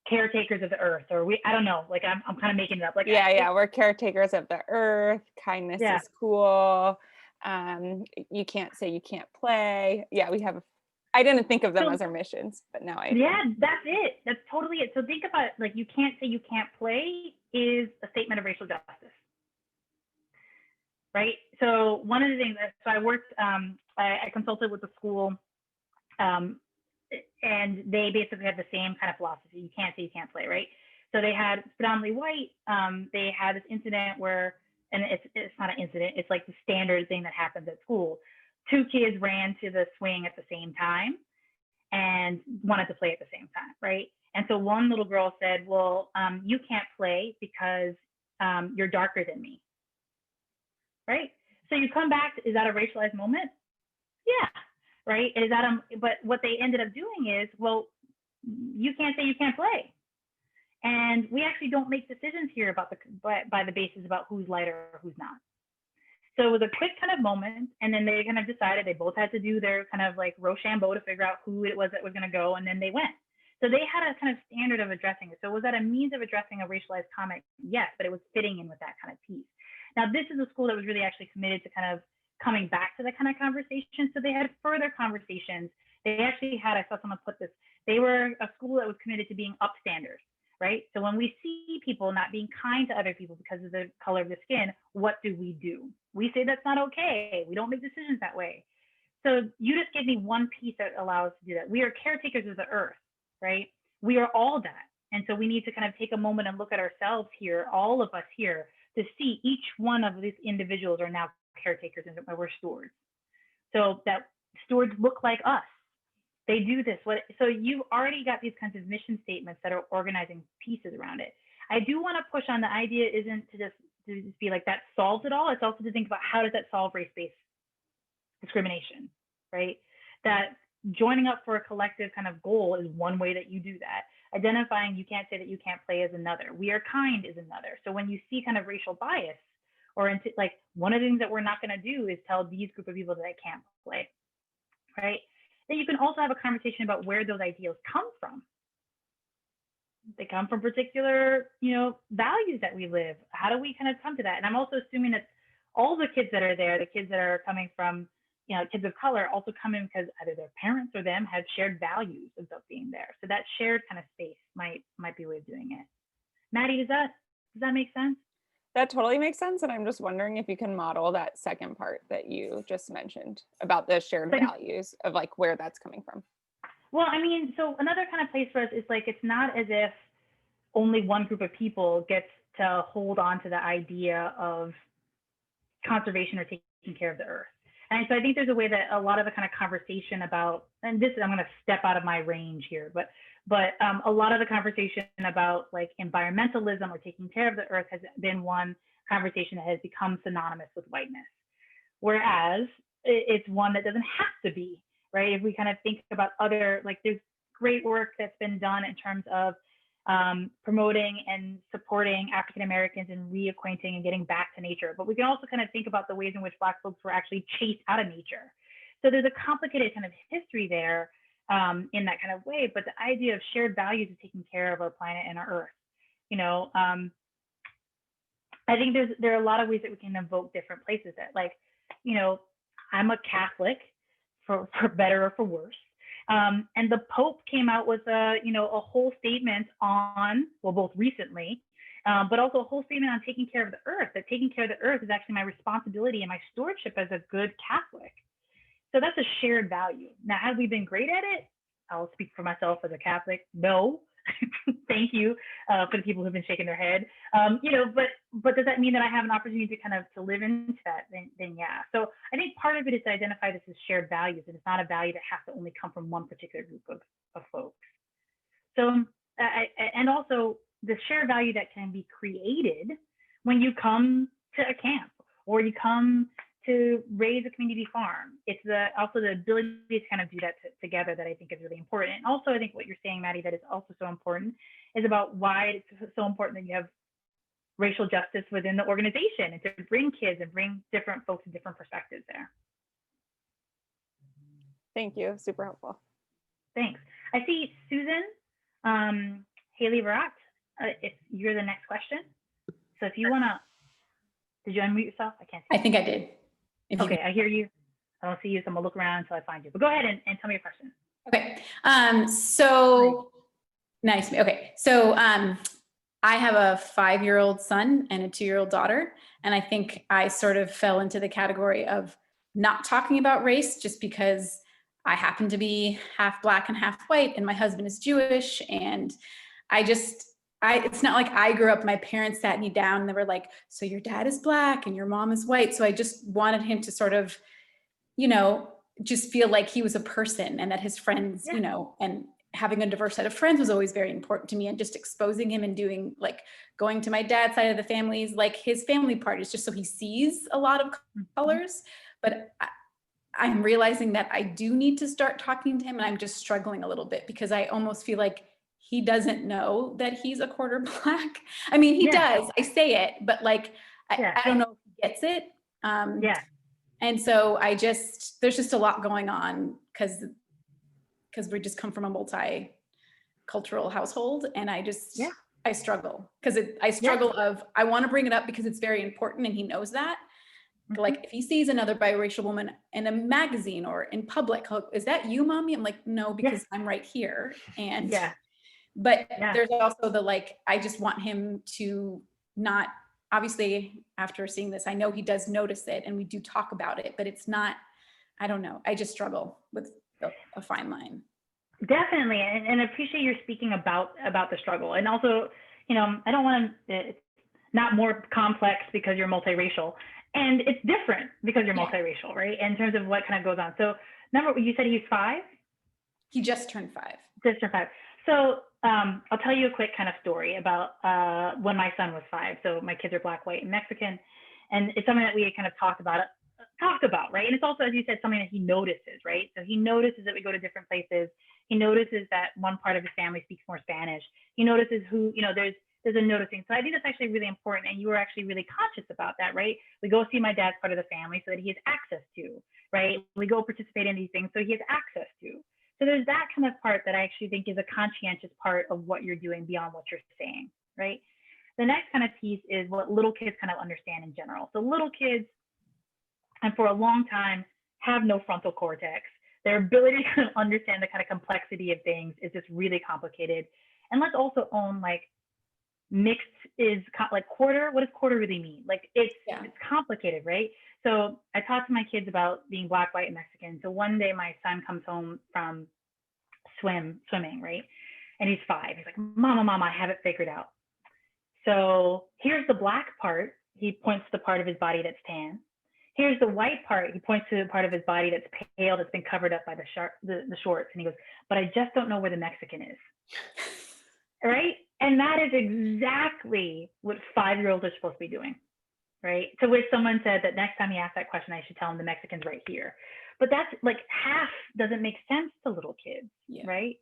caretakers of the earth, or I don't know, like I'm kind of making it up. Like we're caretakers of the earth. Kindness is cool. You can't say you can't play. Yeah, we have. I didn't think of them as our missions, but now I. Yeah, that's it. That's totally it. So think about it, like you can't say you can't play is a statement of racial justice, right? So one of the things that I worked, I consulted with the school. And they basically had the same kind of philosophy. You can't say you can't play, right? So they had predominantly white. They had this incident where, and it's not an incident, it's like the standard thing that happens at school. 2 kids ran to the swing at the same time and wanted to play at the same time, right? And so one little girl said, well, you can't play because you're darker than me, right? So you come back, is that a racialized moment? Yeah. Right? Is that but what they ended up doing is, well, you can't say you can't play. And we actually don't make decisions here about by the basis about who's lighter or who's not. So it was a quick kind of moment, and then they kind of decided they both had to do their kind of like Rochambeau to figure out who it was that was going to go, and then they went. So they had a kind of standard of addressing it. So was that a means of addressing a racialized comment? Yes, but it was fitting in with that kind of piece. Now, this is a school that was really actually committed to kind of coming back to that kind of conversation. So they had further conversations. They actually had, I saw someone put this, they were a school that was committed to being upstanders, right? So when we see people not being kind to other people because of the color of the skin, what do? We say that's not okay. We don't make decisions that way. So you just gave me one piece that allows us to do that. We are caretakers of the earth, right? We are all that. And so we need to kind of take a moment and look at ourselves here, all of us here, to see each one of these individuals are now caretakers and we're stewards. So that stewards look like us. They do this. So you've already got these kinds of mission statements that are organizing pieces around it. I do want to push on the idea isn't to just be like that solves it all. It's also to think about how does that solve race-based discrimination, right? That joining up for a collective kind of goal is one way that you do that. Identifying you can't say that you can't play is another. We are kind is another. So when you see kind of racial bias, or like one of the things that we're not going to do is tell these group of people that they can't play, right? Then you can also have a conversation about where those ideals come from. They come from particular, values that we live. How do we kind of come to that? And I'm also assuming that all the kids that are there, the kids that are coming from, kids of color, also come in because either their parents or them have shared values of being there. So that shared kind of space might be a way of doing it. Maddie, does that make sense? That totally makes sense. And I'm just wondering if you can model that second part that you just mentioned about the shared values of like where that's coming from. Well, I mean, so another kind of place for us is like, it's not as if only one group of people gets to hold on to the idea of conservation or taking care of the earth. And so I think there's a way that a lot of the kind of conversation about, and this, I'm going to step out of my range here, but a lot of the conversation about like environmentalism or taking care of the earth has been one conversation that has become synonymous with whiteness. Whereas it's one that doesn't have to be, right? If we kind of think about other, like there's great work that's been done in terms of promoting and supporting African Americans and reacquainting and getting back to nature. But we can also kind of think about the ways in which Black folks were actually chased out of nature. So there's a complicated kind of history there in that kind of way. But the idea of shared values of taking care of our planet and our earth, I think there are a lot of ways that we can invoke different places that, like, I'm a Catholic for better or for worse. And the Pope came out with a whole statement on, well, both recently, but also a whole statement on taking care of the earth, that taking care of the earth is actually my responsibility and my stewardship as a good Catholic. So that's a shared value. Now, have we been great at it? I'll speak for myself as a Catholic. No. Thank you for the people who've been shaking their head. But does that mean that I have an opportunity to kind of to live into that? Then yeah. So I think part of it is to identify this as shared values, and it's not a value that has to only come from one particular group of folks. So and also the shared value that can be created when you come to a camp or you come to raise a community farm. It's also the ability to kind of do that together that I think is really important. And also I think what you're saying, Maddie, that is also so important is about why it's so important that you have racial justice within the organization and to bring kids and bring different folks and different perspectives there. Thank you, super helpful. Thanks. I see Susan Haley Barat, if you're the next question. So if you wanna, did you unmute yourself? I can't see. I think I did. Okay, I hear you. I don't see you, so I'm gonna look around until I find you. But go ahead and tell me your question. Okay. So nice. Okay. So I have a 5-year-old son and a 2-year-old daughter. And I think I sort of fell into the category of not talking about race just because I happen to be half Black and half white, and my husband is Jewish. And it's not like I grew up, my parents sat me down and they were like, so your dad is Black and your mom is white. So I just wanted him to sort of, just feel like he was a person and that his friends, and having a diverse set of friends was always very important to me, and just exposing him and doing like going to my dad's side of the families, like his family part is just so he sees a lot of colors. But I'm realizing that I do need to start talking to him, and I'm just struggling a little bit because I almost feel like he doesn't know that he's a quarter Black. I mean, he does, I say it, but like, I don't know if he gets it. Yeah. And so there's just a lot going on because we just come from a multicultural household, and I struggle because I want to bring it up because it's very important and he knows that. Like if he sees another biracial woman in a magazine or in public, is that you, mommy? I'm like, no, because I'm right here. And but there's also I just want him to not, obviously after seeing this, I know he does notice it and we do talk about it, but it's not, I don't know. I just struggle with a fine line. Definitely. And I appreciate your speaking about the struggle. And also, I don't want to, it's not more complex because you're multiracial. And it's different because you're multiracial, right? In terms of what kind of goes on. So you said he's 5? He just turned 5. Just turned 5. So I'll tell you a quick kind of story about when my son was 5. So my kids are Black, white, and Mexican. And it's something that we kind of talked about, right? And it's also, as you said, something that he notices, right? So he notices that we go to different places. He notices that one part of his family speaks more Spanish. He notices who, there's a noticing. So I think that's actually really important. And you were actually really conscious about that, right? We go see my dad's part of the family so that he has access to, right? We go participate in these things so he has access to. So there's that kind of part that I actually think is a conscientious part of what you're doing beyond what you're saying, right? The next kind of piece is what little kids kind of understand in general. So little kids, and for a long time, have no frontal cortex. Their ability to understand the kind of complexity of things is just really complicated. And let's also own mixed is quarter. What does quarter really mean? It's complicated, right? So I talked to my kids about being Black, white, and Mexican. So one day my son comes home from swimming, right? And he's 5. He's like, Mama, I have it figured out. So here's the black part. He points to the part of his body that's tan. Here's the white part. He points to the part of his body that's pale, that's been covered up by the shorts. And he goes, but I just don't know where the Mexican is. Right? And that is exactly what 5-year-olds are supposed to be doing, right? To which someone said that next time he asks that question, I should tell him the Mexican's right here. But that's half doesn't make sense to little kids, right?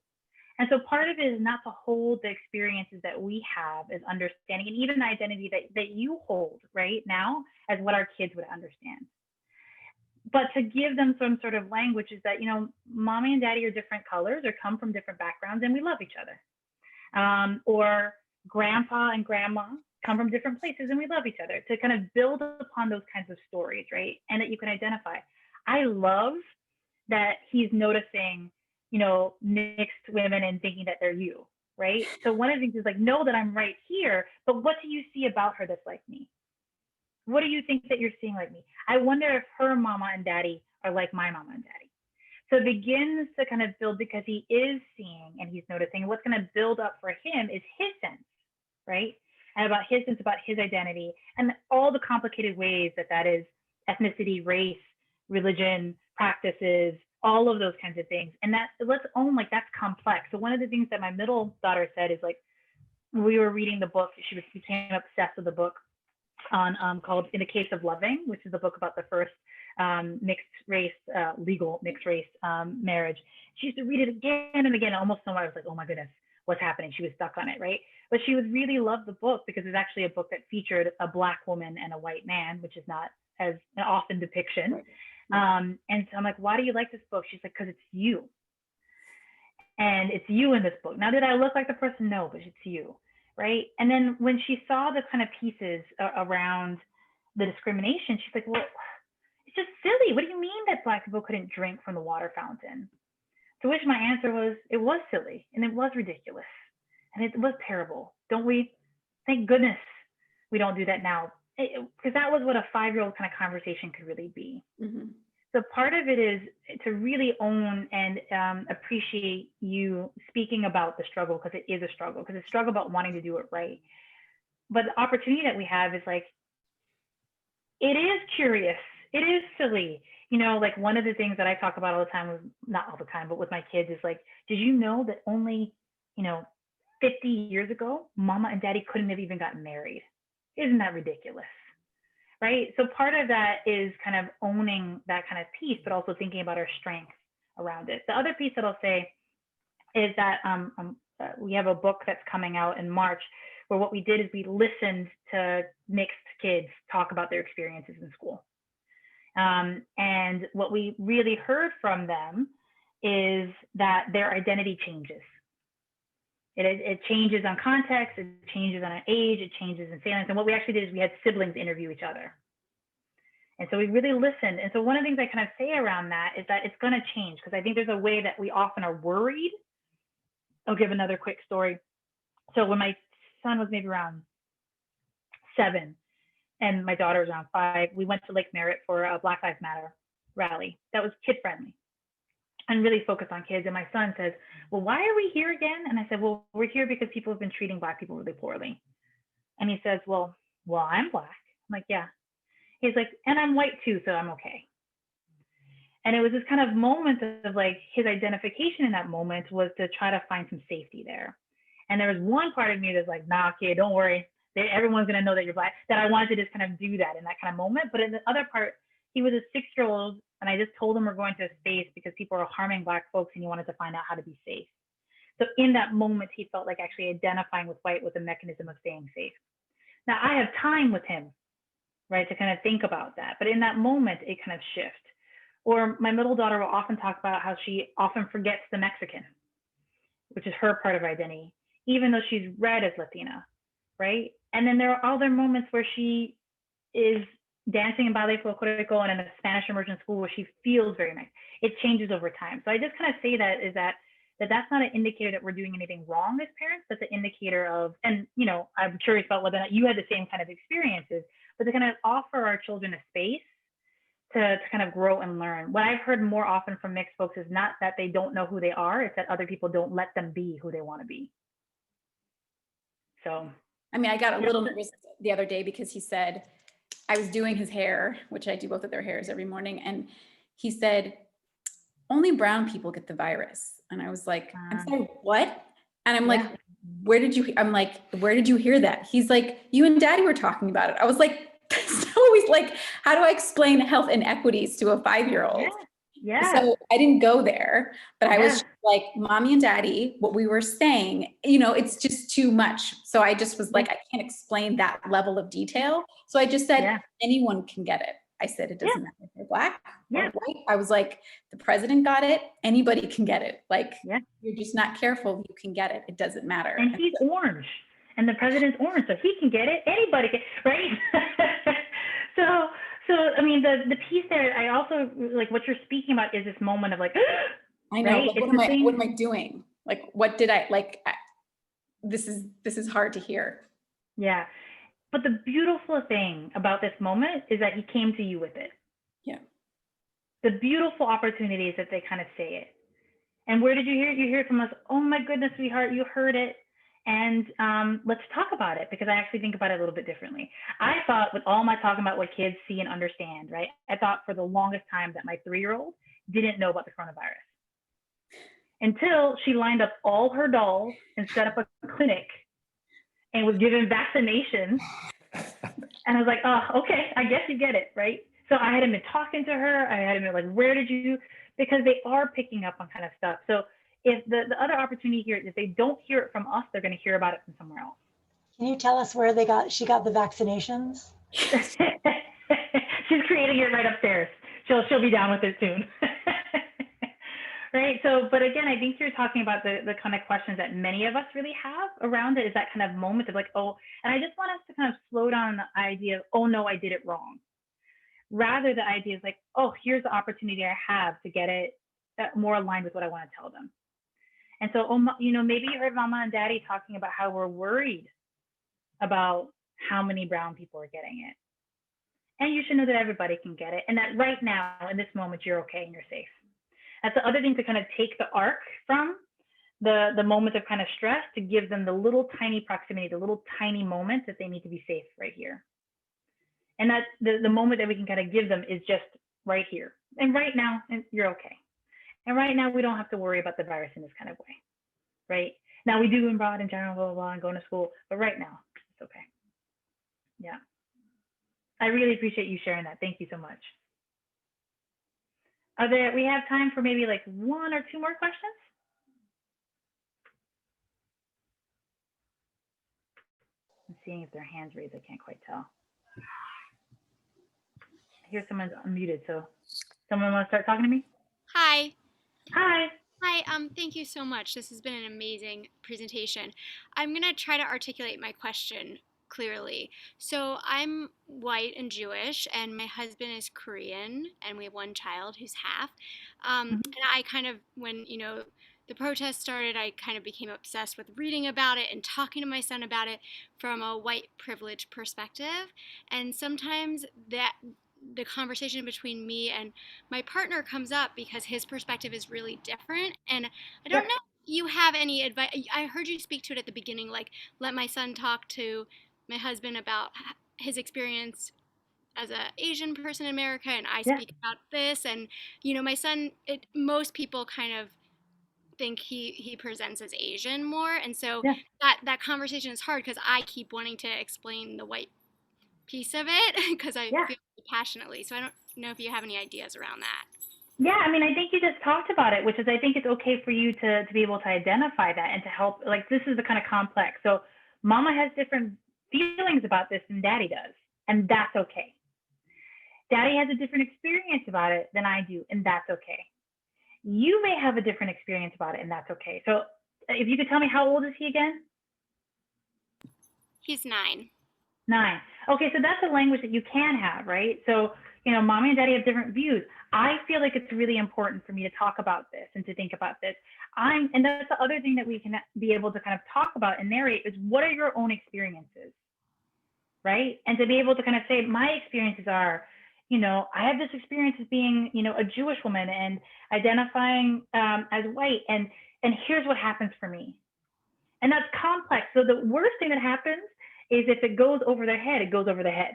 And so part of it is not to hold the experiences that we have as understanding, and even the identity that you hold right now as what our kids would understand. But to give them some sort of language is that, mommy and daddy are different colors or come from different backgrounds and we love each other. Or grandpa and grandma come from different places and we love each other, to kind of build upon those kinds of stories, right? And that you can identify. I love that he's noticing, mixed women and thinking that they're you, right? So one of the things is know that I'm right here, but what do you see about her that's like me? What do you think that you're seeing like me? I wonder if her mama and daddy are like my mama and daddy. So it begins to kind of build because he is seeing and he's noticing. What's going to build up for him is his sense, right? And about his sense, about his identity, and all the complicated ways that is ethnicity, race, religion, practices, all of those kinds of things. And that, let's own, that's complex. So one of the things that my middle daughter said is we were reading the book, she became obsessed with the book on called In the Case of Loving, which is a book about the first legal mixed race marriage. She used to read it again and again, almost somewhere I was like, oh my goodness, what's happening? She was stuck on it, right? But she would really love the book because it's actually a book that featured a Black woman and a white man, which is not as an often depiction. Right. And so I'm like, why do you like this book? She's like, because it's you. And it's you in this book. Now, did I look like the person? No, but it's you, right? And then when she saw the kind of pieces around the discrimination, she's like, well, it's just silly. What do you mean that Black people couldn't drink from the water fountain? To which my answer was, it was silly and it was ridiculous and it was terrible. Don't we? Thank goodness we don't do that now, because that was what a 5-year-old kind of conversation could really be. Mm-hmm. So part of it is to really own and appreciate you speaking about the struggle, because it is a struggle, because it's a struggle about wanting to do it right. But the opportunity that we have is it is curious. It is silly. One of the things that I talk about all the time, not all the time, but with my kids is did you know that only, 50 years ago, mama and daddy couldn't have even gotten married? Isn't that ridiculous? Right? So part of that is kind of owning that kind of piece, but also thinking about our strengths around it. The other piece that I'll say is that we have a book that's coming out in March, where what we did is we listened to mixed kids talk about their experiences in school. And what we really heard from them is that their identity changes. It changes on context, it changes on age, it changes in salience. And what we actually did is we had siblings interview each other. And so we really listened. And so one of the things I kind of say around that is that it's going to change, because I think there's a way that we often are worried. I'll give another quick story. So when my son was maybe around 7 and my daughter was around 5, we went to Lake Merritt for a Black Lives Matter rally that was kid friendly and really focused on kids. And my son says, well, why are we here again? And I said, well, we're here because people have been treating Black people really poorly. And he says, well, I'm Black. I'm like, yeah. He's like, and I'm white too, so I'm okay. And it was this kind of moment of like, his identification in that moment was to try to find some safety there. And there was one part of me that's like, nah, kid, don't worry. Everyone's gonna know that you're Black. That I wanted to just kind of do that in that kind of moment. But in the other part, he was a 6-year-old, and I just told him we're going to a space because people are harming Black folks, and he wanted to find out how to be safe. So in that moment, he felt like actually identifying with white was a mechanism of staying safe. Now I have time with him, right, to kind of think about that. But in that moment, it kind of shifts. Or my middle daughter will often talk about how she often forgets the Mexican, which is her part of identity, even though she's read as Latina, right? And then there are other moments where she is dancing in ballet folklorico and in a Spanish immersion school where she feels very nice. It changes over time. So I just kind of say that is that's not an indicator that we're doing anything wrong as parents. That's an indicator of, and you know, I'm curious about whether or not you had the same kind of experiences, but to kind of offer our children a space to kind of grow and learn. What I've heard more often from mixed folks is not that they don't know who they are, it's that other people don't let them be who they want to be. So, I mean, I got a little nervous the other day because he said, I was doing his hair, which I do both of their hairs every morning. And he said, only brown people get the virus. And I was like, I'm sorry, what? And I'm like, where did you hear that? He's like, you and Daddy were talking about it. I was like, that's always like, how do I explain health inequities to a 5-year-old? Yeah. So I didn't go there, but I was like, Mommy and Daddy, what we were saying, you know, it's just too much. So I just was like, I can't explain that level of detail. So I just said, anyone can get it. I said, it doesn't matter if they're Black or white. I was like, the president got it. Anybody can get it. Like, you're just not careful. You can get it. It doesn't matter. And he's orange and the president's orange, so he can get it. Anybody can, right? So, I mean, the piece there, I also, like what you're speaking about is this moment of like, I know, right? Like, what am I doing? Like, what did I, like, this is hard to hear. Yeah. But the beautiful thing about this moment is that he came to you with it. Yeah. The beautiful opportunity is that they kind of say it. And where did you hear it? You hear it from us. Oh my goodness, sweetheart, you heard it. And let's talk about it, because I actually think about it a little bit differently. I thought with all my talking about what kids see and understand, right? I thought for the longest time that my 3-year-old didn't know about the coronavirus until she lined up all her dolls and set up a clinic and was given vaccinations. And I was like, oh, okay, I guess you get it, right? So I had been talking to her. I had been like, where did you, because they are picking up on kind of stuff. So if the other opportunity here is if they don't hear it from us, they're going to hear about it from somewhere else. Can you tell us where she got the vaccinations? She's creating it right upstairs. She'll be down with it soon. Right. So, but again, I think you're talking about the kind of questions that many of us really have around it, is that kind of moment of like, oh, and I just want us to kind of slow down the idea of, oh no, I did it wrong. Rather, the idea is like, oh, here's the opportunity I have to get it more aligned with what I want to tell them. And so, you know, maybe you heard Mama and Daddy talking about how we're worried about how many brown people are getting it. And you should know that everybody can get it. And that right now, in this moment, you're okay and you're safe. That's the other thing, to kind of take the arc from the moment of kind of stress, to give them the little tiny proximity, the little tiny moment that they need to be safe right here. And that's the moment that we can kind of give them is just right here. And right now, and you're okay. And right now, we don't have to worry about the virus in this kind of way, right? Now we do abroad in general, blah, blah, blah, and going to school, but right now, it's okay. Yeah. I really appreciate you sharing that. Thank you so much. We have time for maybe like 1 or 2 more questions? I'm seeing if their hands raised, I can't quite tell. hear someone's unmuted, so someone want to start talking to me? Hi. Hi. Hi, thank you so much. This has been an amazing presentation. I'm gonna try to articulate my question clearly. So I'm white and Jewish, and my husband is Korean, and we have one child who's half. And I kind of, when, the protest started, I kind of became obsessed with reading about it and talking to my son about it from a white privilege perspective. And sometimes the conversation between me and my partner comes up because his perspective is really different. And I don't know if you have any advice. I heard you speak to it at the beginning, like let my son talk to my husband about his experience as an Asian person in America, and I speak about this. And my son, most people kind of think he presents as Asian more, and so that conversation is hard because I keep wanting to explain the white piece of it because I feel passionately. So I don't know if you have any ideas around that. Yeah, I mean, I think you just talked about it, which is I think it's okay for you to be able to identify that and to help. Like, this is the kind of complex. So mama has different feelings about this than daddy does, and that's okay. Daddy has a different experience about it than I do, and that's okay. You may have a different experience about it, and that's okay. So if you could tell me, how old is he again? He's 9. 9. Okay, so that's a language that you can have, right? So, mommy and daddy have different views. I feel like it's really important for me to talk about this and to think about this. And that's the other thing that we can be able to kind of talk about and narrate is, what are your own experiences, right? And to be able to kind of say, my experiences are, I have this experience as being, a Jewish woman and identifying as white, and here's what happens for me. And that's complex. So the worst thing that happens is if it goes over their head, it goes over their head,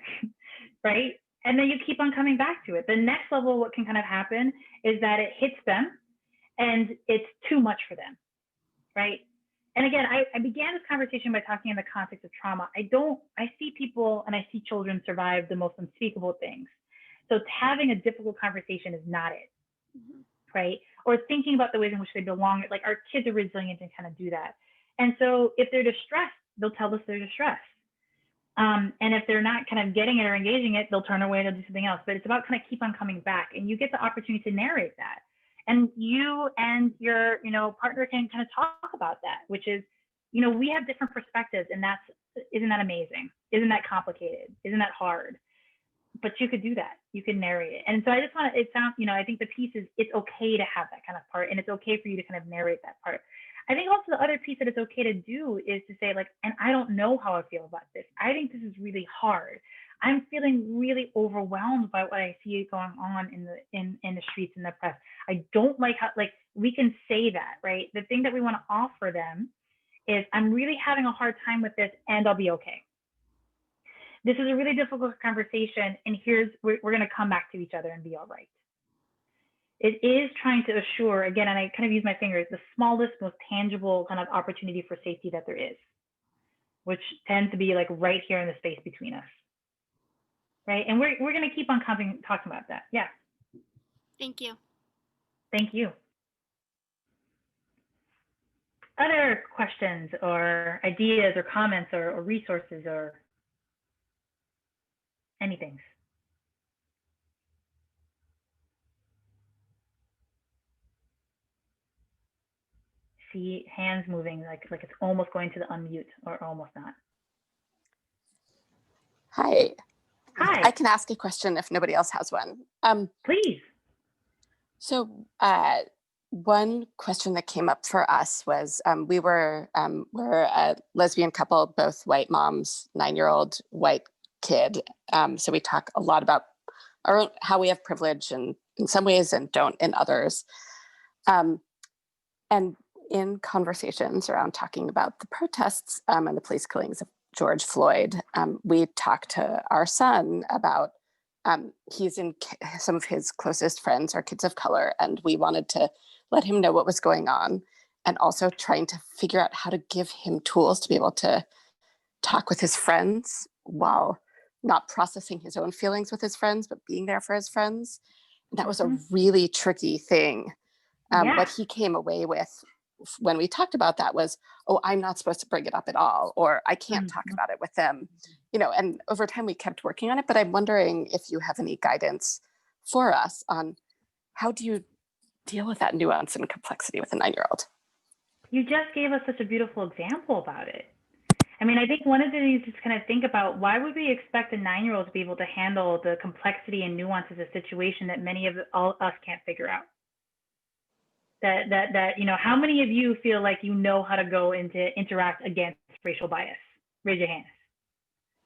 right? And then you keep on coming back to it. The next level, what can kind of happen is that it hits them and it's too much for them, right? And again, I began this conversation by talking in the context of trauma. I see people and I see children survive the most unspeakable things. So having a difficult conversation is not it, right? Or thinking about the ways in which they belong. Like, our kids are resilient and kind of do that. And so if they're distressed, they'll tell us they're distressed. And if they're not kind of getting it or engaging it, they'll turn away and they'll do something else. But it's about kind of keep on coming back, and you get the opportunity to narrate that. And you and your, partner can kind of talk about that, which is, we have different perspectives, and isn't that amazing? Isn't that complicated? Isn't that hard? But you could do that. You can narrate it. And so I just want to, I think the piece is, it's okay to have that kind of part, and it's okay for you to kind of narrate that part. I think also the other piece that it's okay to do is to say, like, and I don't know how I feel about this. I think this is really hard. I'm feeling really overwhelmed by what I see going on in the streets and the press. I don't like how, like, we can say that, right? The thing that we want to offer them is, I'm really having a hard time with this, and I'll be okay. This is a really difficult conversation, and we're going to come back to each other and be all right. It is trying to assure, again, and I kind of use my fingers, the smallest, most tangible kind of opportunity for safety that there is, which tends to be like right here in the space between us, right? And we're going to keep on talking about that. Yeah. Thank you. Thank you. Other questions or ideas or comments or resources or anything? See hands moving, like it's almost going to the unmute, or almost not. Hi. Hi. I can ask a question if nobody else has one. Please. So one question that came up for us was, we're a lesbian couple, both white moms, 9-year-old white kid. So we talk a lot about how we have privilege in some ways and don't in others. And in conversations around talking about the protests and the police killings of George Floyd, we talked to our son about, he's in some of his closest friends are kids of color, and we wanted to let him know what was going on, and also trying to figure out how to give him tools to be able to talk with his friends while not processing his own feelings with his friends, but being there for his friends. And that was a really tricky thing. What he came away with when we talked about that was, oh, I'm not supposed to bring it up at all, or I can't talk about it with them, and over time we kept working on it. But I'm wondering if you have any guidance for us on how do you deal with that nuance and complexity with a 9-year-old? You just gave us such a beautiful example about it. I mean, I think one of the things is kind of think about, why would we expect a 9-year-old to be able to handle the complexity and nuances of a situation that many of us can't figure out? That how many of you feel like you know how to go into interact against racial bias? Raise your hands.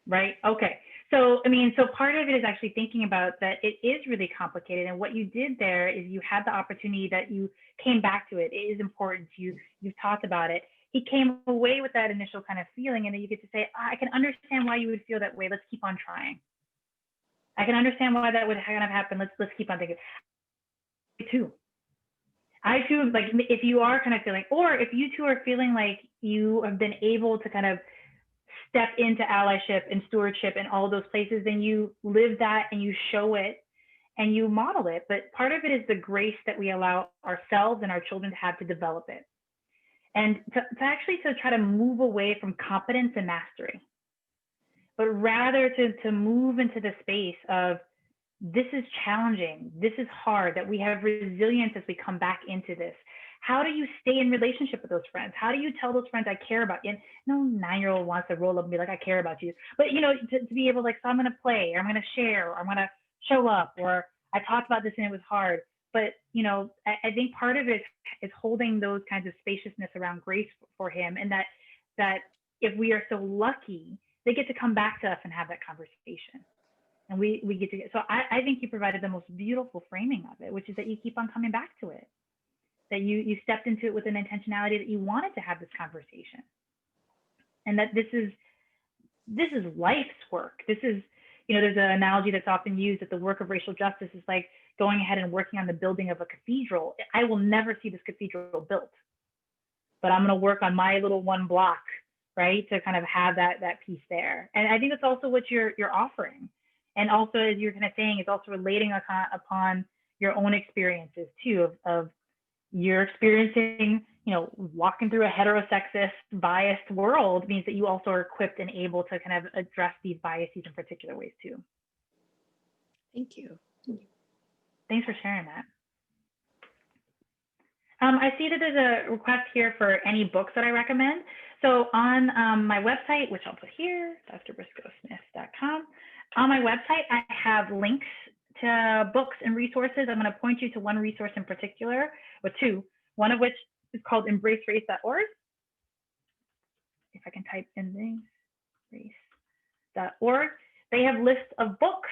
Right? Okay. So, I mean, so part of it is actually thinking about that it is really complicated. And what you did there is you had the opportunity that you came back to it. It is important. You've talked about it. He came away with that initial kind of feeling, and then you get to say, I can understand why you would feel that way. Let's keep on trying. I can understand why that would kind of happen. Let's keep on thinking. I too, like, if you are kind of feeling, or if you two are feeling like you have been able to kind of step into allyship and stewardship and all those places, then you live that and you show it and you model it. But part of it is the grace that we allow ourselves and our children to have to develop it. And to try to move away from competence and mastery, but rather to move into the space of, this is challenging, this is hard, that we have resilience as we come back into this. How do you stay in relationship with those friends? How do you tell those friends, I care about you? And no 9-year-old wants to roll up and be like, I care about you. But, to be able to, like, so I'm going to play, or I'm going to share, or I'm going to show up, or I talked about this and it was hard. But, I think part of it is holding those kinds of spaciousness around grace for him. And that if we are so lucky, they get to come back to us and have that conversation. And we get to get, so I think you provided the most beautiful framing of it, which is that you keep on coming back to it. That you stepped into it with an intentionality that you wanted to have this conversation. And that this is life's work. This is, there's an analogy that's often used that the work of racial justice is like going ahead and working on the building of a cathedral. I will never see this cathedral built, but I'm going to work on my little one block, right? To kind of have that piece there. And I think that's also what you're offering. And also, as you're kind of saying, it's also relating upon your own experiences too, of you're experiencing, walking through a heterosexist biased world means that you also are equipped and able to kind of address these biases in particular ways too. Thank you. Thanks for sharing that. I see that there's a request here for any books that I recommend. So on my website, which I'll put here, drbriscoesmith.com, on my website, I have links to books and resources. I'm going to point you to one resource in particular, or two, one of which is called embracerace.org. If I can type in embracerace.org. They have lists of books.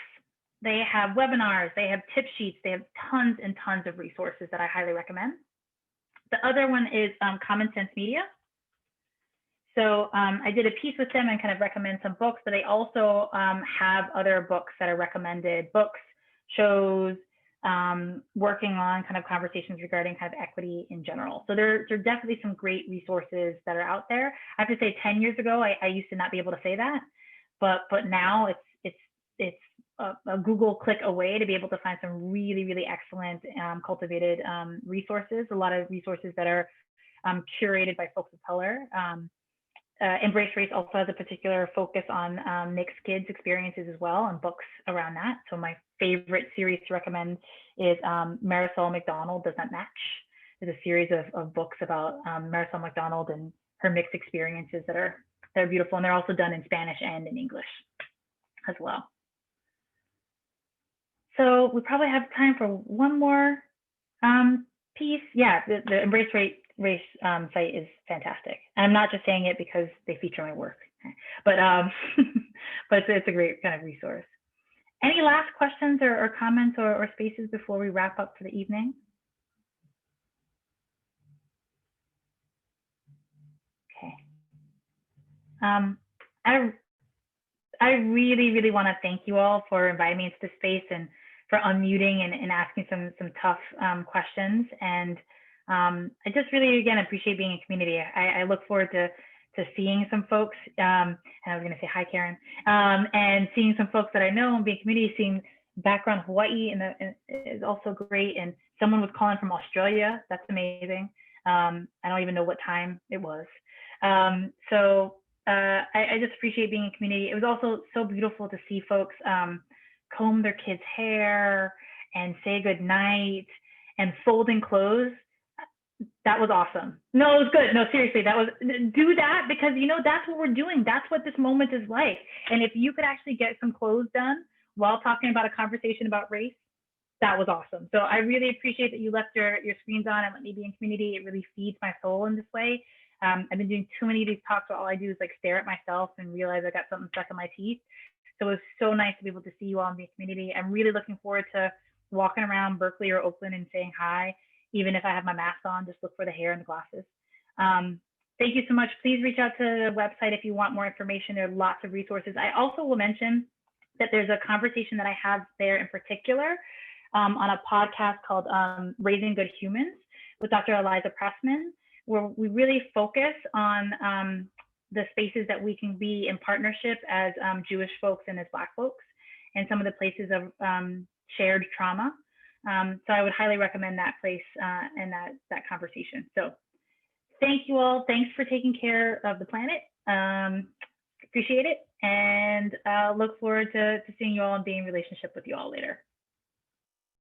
They have webinars. They have tip sheets. They have tons and tons of resources that I highly recommend. The other one is Common Sense Media. So I did a piece with them and kind of recommend some books, but they also have other books that are recommended, books, shows, working on kind of conversations regarding kind of equity in general. So there are definitely some great resources that are out there. I have to say 10 years ago, I used to not be able to say that, but now it's a Google click away to be able to find some really, really excellent cultivated resources, a lot of resources that are curated by folks of color. Embrace Race also has a particular focus on mixed kids experiences as well, and books around that. So my favorite series to recommend is Marisol McDonald Does Not Match. There's a series of books about Marisol McDonald and her mixed experiences that are beautiful, and they're also done in Spanish and in English as well. So we probably have time for one more piece. Yeah, the Embrace Race site is fantastic. And I'm not just saying it because they feature my work, but but it's a great kind of resource. Any last questions or comments or spaces before we wrap up for the evening? Okay. I really, really want to thank you all for inviting me into this space and for unmuting and asking some tough questions. And I just really, again, appreciate being in community. I look forward to seeing some folks, and I was going to say hi, Karen, and seeing some folks that I know and being in community, seeing background Hawaii and is also great. And someone was calling from Australia. That's amazing. I don't even know what time it was. I just appreciate being in community. It was also so beautiful to see folks comb their kids' hair and say goodnight and folding clothes. That was awesome. No, it was good. No, seriously, do that, because that's what we're doing. That's what this moment is like. And if you could actually get some clothes done while talking about a conversation about race, that was awesome. So I really appreciate that you left your screens on and let me be in community. It really feeds my soul in this way. I've been doing too many of these talks where all I do is like stare at myself and realize I got something stuck in my teeth. So it was so nice to be able to see you all in the community. I'm really looking forward to walking around Berkeley or Oakland and saying hi. Even if I have my mask on, just look for the hair and the glasses. Thank you so much. Please reach out to the website if you want more information. There are lots of resources. I also will mention that there's a conversation that I have there in particular on a podcast called Raising Good Humans with Dr. Eliza Pressman, where we really focus on the spaces that we can be in partnership as Jewish folks and as Black folks, and some of the places of shared trauma. So I would highly recommend that place and that conversation. So thank you all. Thanks for taking care of the planet. Appreciate it. And look forward to seeing you all and being in relationship with you all later.